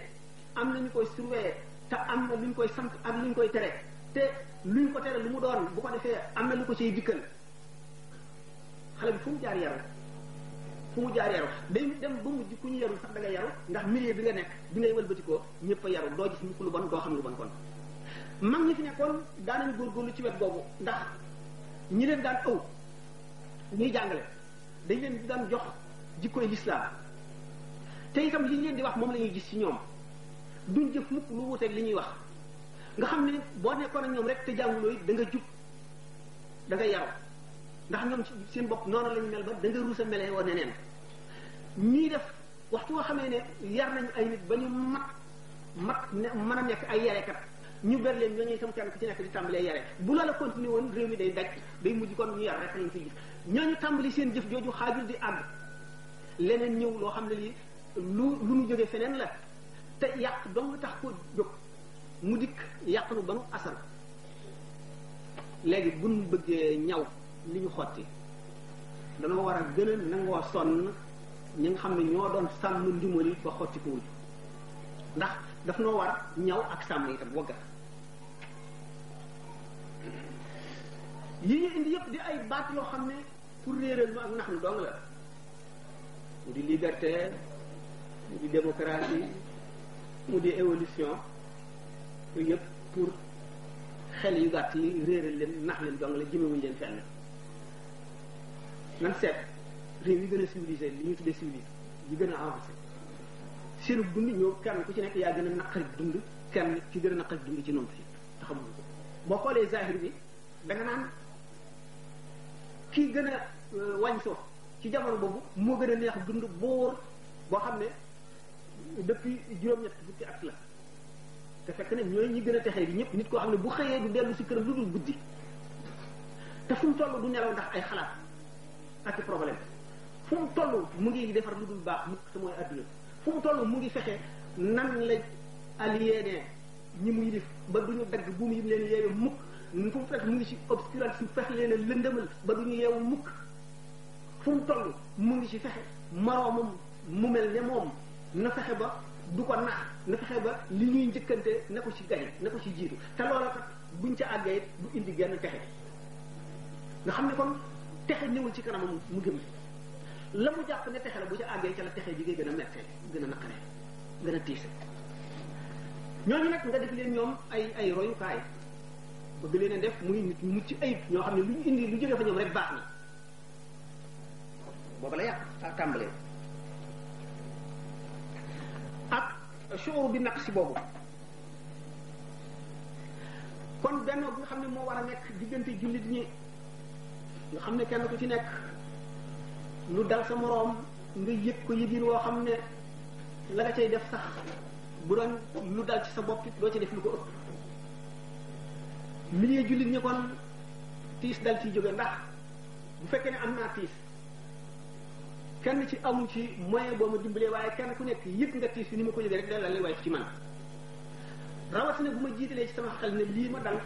am na ñu koy surveiller te am na lu ñu koy sant ak lu ñu koy tere te luñ ko tere lu mu doon bu ko defee am na lu ko ciy dikkal xale bi fu mu jaar yaru day dem ba mujj ku ñu yarul sax da nga yaru ndax milieu bi nga nekk bi ngay wëlbatikoo ñëpp a yaru doo gis mukk lu bon doo xam lu bon kon mag ñi fi nekkoon daanañu góorgóorlu ci wet boobu ndax ñi leen daan ëw ñuy jàngale dañ leen di daan jox jikkoy lislaam te itam li ñu leen di wax moom la ñuy gis ci ñoom duñ jëf mukk lu wuteeg li ñuy wax nga xam ne boo nekkoon ak ñoom rek te jànguloo it da nga jub da nga yaru ndax ñoom seen bopp noonu lañu mel ba da nga ruus a melee woo neneen ñii def waxtu woo xamee ne yar nañu ay nit ba ñu mat ne mën a nekk ay yarekat ñu ber leen ñooñu itam kenn ku ci nekk di tàmbalee yare bu loola continué woon réew mi day daj day mujj kon ñu yar rek lañ fi gis ñooñu tàmbali seen jëf jooju xaajul di àgg leneen ñëw loo xam ne lii lu ñu jóge feneen la te yàq dong tax ko jóg mu dikk yàq nu ba nu asal léegi buñ bëggee ñaw li ñu xotti dana war a gën a nangoo sonn ñi nga xam ne ñoo doon sàmm ndimali ba xotti ko wuñ ndax daf noo war ñaw ak sàmm itam wagga yi ñu indi yëpp di ay baat yoo xam ne pour réeral nu ak nax nu dong la mu di liberté mu di démocratie mu di évolution yooyu yëpp pour xel yu gàtt yi réeral leen nax leen dong la jëmewuñ leen fenn nan seet réew yi gën a civilisé li ñuy tuddee civilisé yi gën a avancé seenu dund ñoo kenn ku ci nekk yaa gën a naqari dund kenn ki gën a naqari dund ci noonu fii te xamuñu ko boo xoolee zahir bi da nga naan kii gën a wàññ soo ci jamono boobu moo gën a neex dund buur boo xam ne depuis juróom-ñett fukki at la te fekk ne ñooy ñi gën a texee di ñëpp nit koo xam ne bu xëyee du dellu si këram lu dul guddi te fu mu toll du nelaw ndax ay xalaat ak i problème fu mu toll mu ngi defar lu dul baax mukk te mooy adduna fu mu toll mu ngi fexe nan la aliéné ñi muy def ba duñu dagg bu mu leen yeewu mukk fu mu fekk mu ngi ci obscurantisme fexe leen a lëndëmal ba duñu yeewu mukk fu mu toll mu ngi ci fexe moroomam mu mel ne moom na fexe ba du ko nax na fexe ba li ñuy njëkkante na ko ci gañe na ko ci jiitu te loola kat buñ ca àggee du indi genn texe nga xam ne kon texe ñëwul ci kanamam mu gëm la mu jàpp ne texe la bu ca àggee ca la texe ji ngay gën a mettee gën a naqaree gën a tiise ñooñu nag nga def leen ñoom ay royukaay bëgg leen a def muy nit ñu mucc ayib ñoo xam ne lu ñu indi lu jógee fa ñoom rek baax na booba la yàq ak tàmbalee ak shuur bi naq si boobu kon benn bi nga xam ne moo war a nekk diggante jullit ñi nga xam ne kenn ku ci nekk lu dal sa moroom nga yëg ko yëgin woo xam ne la nga cay def sax bu doon lu dal ci sa bopp doo ci def lu ko ëpp milieu jullit ñi kon tiis dal ciy jóge ndax bu fekkee ne am naa tiis kenn ci amu ci moyen boo ma dimbalee waaye kenn ku nekk yëg nga tiis fi ni ma ko yëgee rek dal lay woyof ci man rawatina bu ma jiitalee ci sama xel ne lii ma dal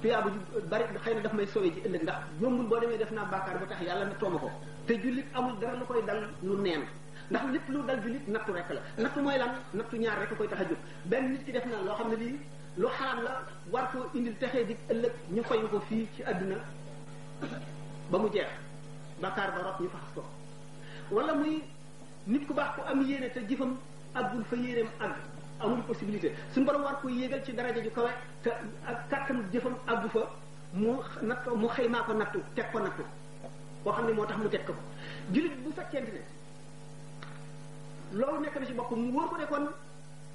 tuyaabu ju bari xëy na daf may sowe ci ëllëg ndax yombul boo demee def naa bàkkaar ba tax yàlla na tooma ko te jullit amul dara lu koy dal lu neen ndax lépp lu dal jullit nattu rek la nattu mooy lan nattu ñaar rek koy tax a jóg benn nit ki def na loo xam ne lii lu xaraam la war ko indil texee di ëllëg ñu fayu ko fii ci àdduna ba mu jeex bàkkaar ba rot ñu faxas ko wala muy nit ku baax ku am yéene te jëfam àggul fa yéeneem àgg amul possibilité suñu borom war ko yéegal ci daraja ju kawe te ak kàttanu jëfam àggu fa mu natt mu xëymaa ko nattu teg ko nattu boo xam ne moo tax mu teg ko jullit bu fekkente ne loolu nekk na ci bopp mu wóor ko ne kon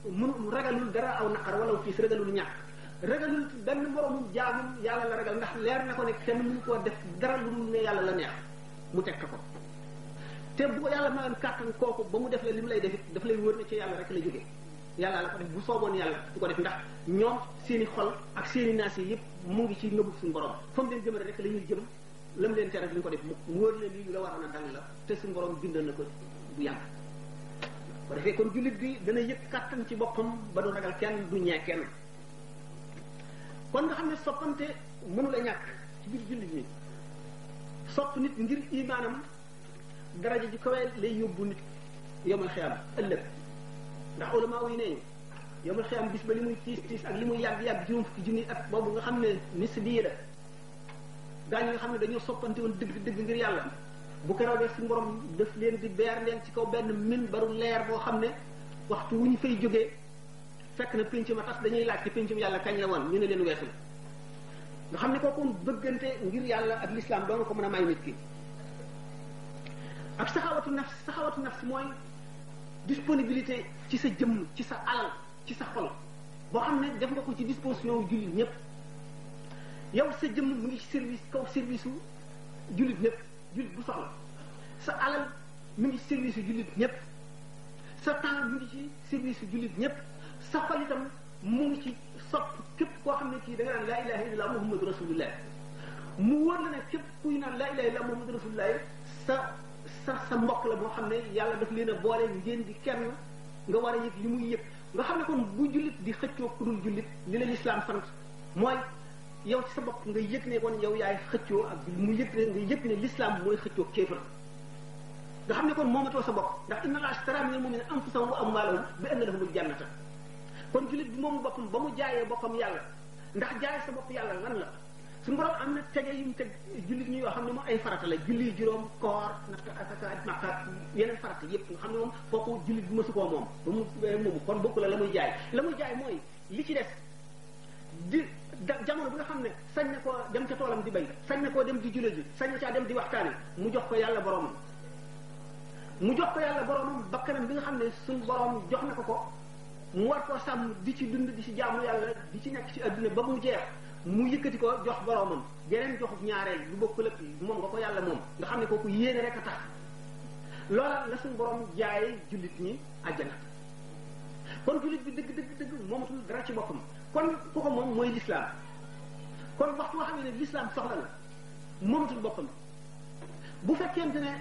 mënu ragalul dara aw naqar wala fiis ragalul ñàkk ragalul benn moromum jaamum yàlla la ragal ndax leer na ko ne kenn mënu koo def dara lu dul ne yàlla la neex mu teg ko te bu ko yàlla mayoon kàttan kooku ba mu def la li mu lay def it daf lay wóor ne ci yàlla rek la jógee yàlla la ko def bu sooboon yàlla du ko def ndax ñoom seeni xol ak seeni naas yi yëpp mu ngi ci ngëbu suñu borom fa mu leen jëmale rek la ñuy jëm la mu leen tere li ñu ko def mu wóor leen lii lu la waroon a dal la te suñu borom bindal na ko bu yàgg ko defee kon jullit bi dana yëg kàttan ci boppam ba du ragal kenn du ñee kenn kon nga xam ne soppante mënu la ñàkk ci biir jullit ñi sopp nit ngir imaanam daraja ji kawee lay yóbbu nit yomal xiyam ëllëg ndax ulama yi ne yomal xiyam bis ba li muy tiis ak li muy yàgg juróom fukki junni at boobu nga xam ne nis bii la gaa ñi nga xam ne dañoo soppante woon dëgg ngir yàlla bu keroogee suñu borom def leen di beer leen ci kaw benn min baru leer boo xam ne waxtu wu ñu fay jógee fekk na pénc ma tas dañuy laaj ci péncum yàlla kañ la woon ñu ne leen weesu nga xam ne kooku bëggante ngir yàlla ak l'islam doon ko mën a may nit ki ak saxawatu nafs mooy disponibilité ci sa jëmm ci sa alal ci sa xol boo xam ne def nga ko ci disposition wu jullit ñëpp yow sa jëmm mu ngi ci service u jullit ñëpp jullit bu soxla sa alal mu ngi ci service u jullit ñëpp sa temps mu ngi ci service u jullit ñëpp sa xol itam mu ngi ci sopp képp koo xam ne kii da nga naan laa ilaha illallah muhammadu rasulullah mu wóor la ne képp kuy naan laa ilaha illallah muhammadu rasulullah sa mbokk la boo xam ne yàlla daf leen a boole ngeen di kenn nga war a yëg li muy yëg nga xam ne kon bu jullit di xëccoo ku dul jullit li la lislaam sant mooy yow ci sa bopp nga yëg ne kon yow yaay xëccoo ak mu yëg ne nga yëg ne lislaam mooy xëccoo kéefar nga xam ne kon moomatoo sa bopp ndax inna allaha ashtara minal mu'minina anfusahum wa amwalahum bi anna lahumul jannata kon jullit bi moomu boppam ba mu jaayee boppam yàlla ndax jaay sa bopp yàlla lan la suñu borom am na tege yu mu teg jullit ñi yoo xam ne moom ay farata la julli juróom koor natt ak makka yeneen farata yëpp nga xam ne moom kooku jullit bi mësu koo moom ba mu moomu kon bokku la muy jaay mooy li ci des di jamono bi nga xam ne sañ na koo dem ca toolam di bay sañ na koo dem di julli ji sañ na caa dem di waxtaani mu jox ko yàlla boromam bakkanam bi nga xam ne suñu borom jox na ko mu war koo sàmm di ci dund di ci jaamu yàlla di ci nekk ci adduna ba mu jeex mu yëkkati ko jox boroomam geneen joxub ñaareel lu bokkul ak moom nga ko yàlla moom nga xam ne kooku yéene rek a tax loola la suñu borom jaaye jullit ñi àjjana kon jullit bi dëgg moomatul dara ci boppam kon ku ko moom mooy lislaam kon waxtu woo xam ne lislaam soxla la moomatul boppam bu fekkente ne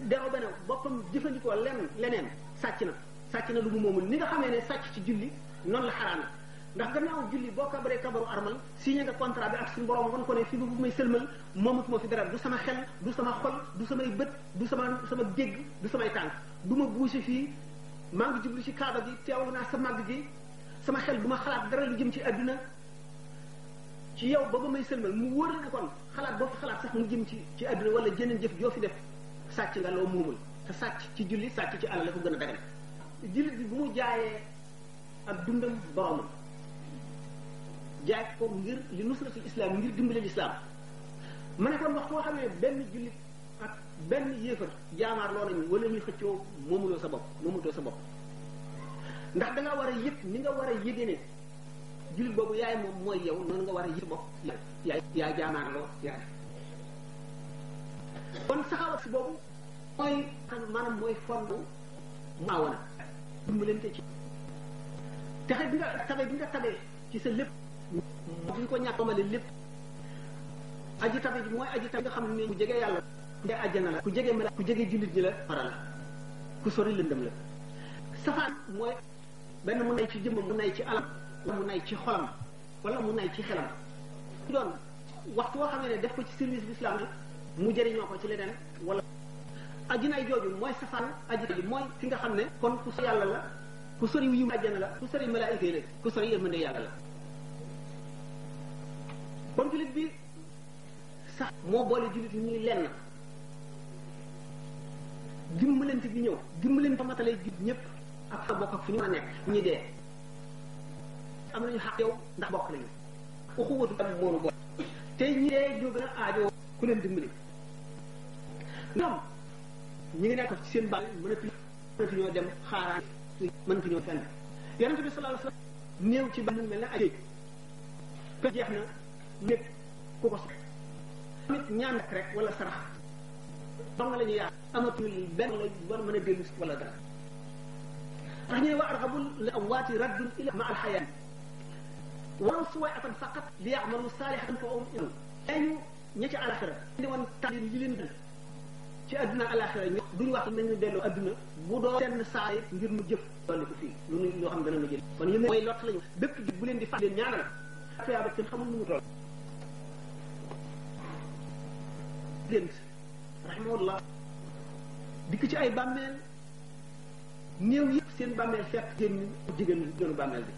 dero bene boppam jëfandikoo leneen sàcc na lu mu moomul ni nga xamee ne sàcc ci julli noonu la xaraam ndax gannaaw julli boo kabaree kabaru armal signé nga contrat bi ak suñu borom wan ko ne fi bu may sëlmal moomatuma fi dara du sama xel du sama xol du samay bët du sama dégg du samay tànk du ma bouger fii maa ngi jublu ci kaaba gi teewlu naa sa màgg gi sama xel du ma xalaat dara lu jëm ci àdduna ci yow ba may sëlmal mu wóor la ne kon xalaat boo fi xalaat sax mu jëm ci àdduna wala jeneen jëf joo fi def sàcc nga loo moomul te sàcc ci julli sàcc ci alal la ko gën a dagan jullit bi bu mu jaayee ak dundam boromam jaay ko ngir li nusratul islam ngir dimbale l'islam ma ne kon wax koo xamee benn jullit ak benn yéefar jaamaar loo nañu wala ñuy xëccoo moomutoo sa bopp ndax da nga war a yëg ni nga war a yëgee ne jullit boobu yaay moom mooy yow noonu nga war a yëg bopp yaa jaamaar loo yaay kon saxaawat si boobu mooy maanaam mooy fondu maawana dimbalante ci taxe bi nga tabe ci sa lépp duñ ko ñàkk amale lépp aji tabe ji mooy aji tabe nga xam ne ku jege yàlla ku jege àjjana la ku jege mala ku jege jullit ñi la fara la ku sori lëndëm la safaan mooy benn mu nay ci jëmmam mu nay ci alam wala mu nay ci xolam wala mu nay ci xelam doon waxtu woo xam ne def ko ci service bi islam mu jëriñoo ko ci leneen wala aji nay jooju mooy safaan aji ji mooy ki nga xam ne kon ku sori yàlla la ku sori yiw àjjana la ku sori malaayika yi la ku sori yërmande yàlla la kon jullit bi sax moo boole jullit yi ñuy lenn dimbalante bi ñëw dimbalante matalee jullit ñëpp ak fa bokk ak fu ñu mën a nekk ñi dee am nañu xaq yow ndax bokk nañu uxuwatu tam moonu boole tey ñi dee ñoo gën a aajoo ku leen dimbali ñoom ñi ngi nekk ci seen bàll mënatuñoo dem xaaraan mënatuñoo fenn yonente bi sallallahu alayhi wasallam néew ci benn mel ne ay pe jeex na lépp ku ko soxla nit ñaan rek wala sarax dong la ñu yaar amatul benn la war mën a dellu wala dara ndax ñu ne wa arxabul li amwaati raddun ila ma alxayaan walaw suwayatan faqat li ya'malu saalihatan fa hum in dañu ña ci alaxira li woon tàlin yi leen gën ci àdduna alaxira ñu duñu wax nañu delloo àdduna bu doo seen saa yi ngir mu jëf dolli ko fii lu ñu loo xam dana ma jël kon ñu mooy lott lañu bépp ji bu leen di fàtt leen ñaanal tuyaaba kenn xamul nu mu toll gént rahimahullah dikk ci ay bàmmeel néew yëpp seen bàmmeel fekk génn jigéen gënu bàmmeel bi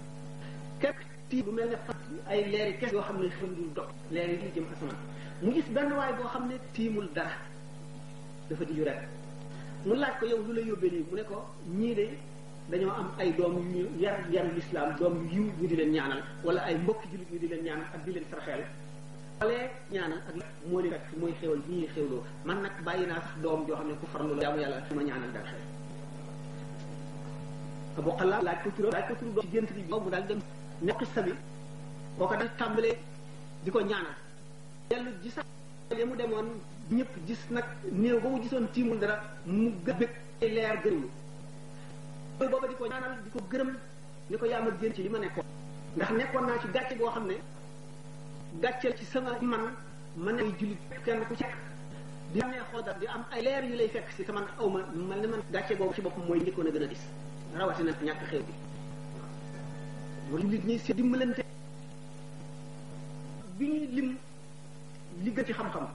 kekk tii bu mel ne fat ay leeri kes yoo xam ne xam dul dog leeri yi jëm asamaan mu gis benn waay boo xam ne tiimul dara dafa di yu rek mu laaj ko yow lu la yóbbee nii mu ne ko ñii de dañoo am ay doom yu yar lislaam doom yu yiw ñu di leen ñaanal wala ay mbokki jullit ñu di leen ñaanal ak di leen saraxeel walee ñaanal ak moo leen fekk mooy xéwal bi ñuy xéwloo man nag bàyyi naa sax doom joo xam ne ku farlu la jaamu yàlla ma ñaanal dara xew Abu Xalaat laaj ko turu doom ci gént bi mu daal dem ne xista bi kooka daal tàmbalee di ko ñaanal dellu gisaat mu demoon ñëpp gis nag néew ba mu gisoon tiimul dara mu gëbëg leer gërëmlu booba di ko ñaanal di ko gërëm ni ko yaa ma génn ci li ma nekkoon ndax nekkoon naa ci gàcce boo xam ne gàcceel ci sama man ma ne jullit kenn ku ci di neexoo dara di am ay leer yu lay fekk si te man aw ma mel ne man gàcce boobu ci boppam mooy njëkkoon a gën a gis rawatina ñàkk xew bi wala jullit ñi si dimbalante bi ñuy lim li gën ci xam-xam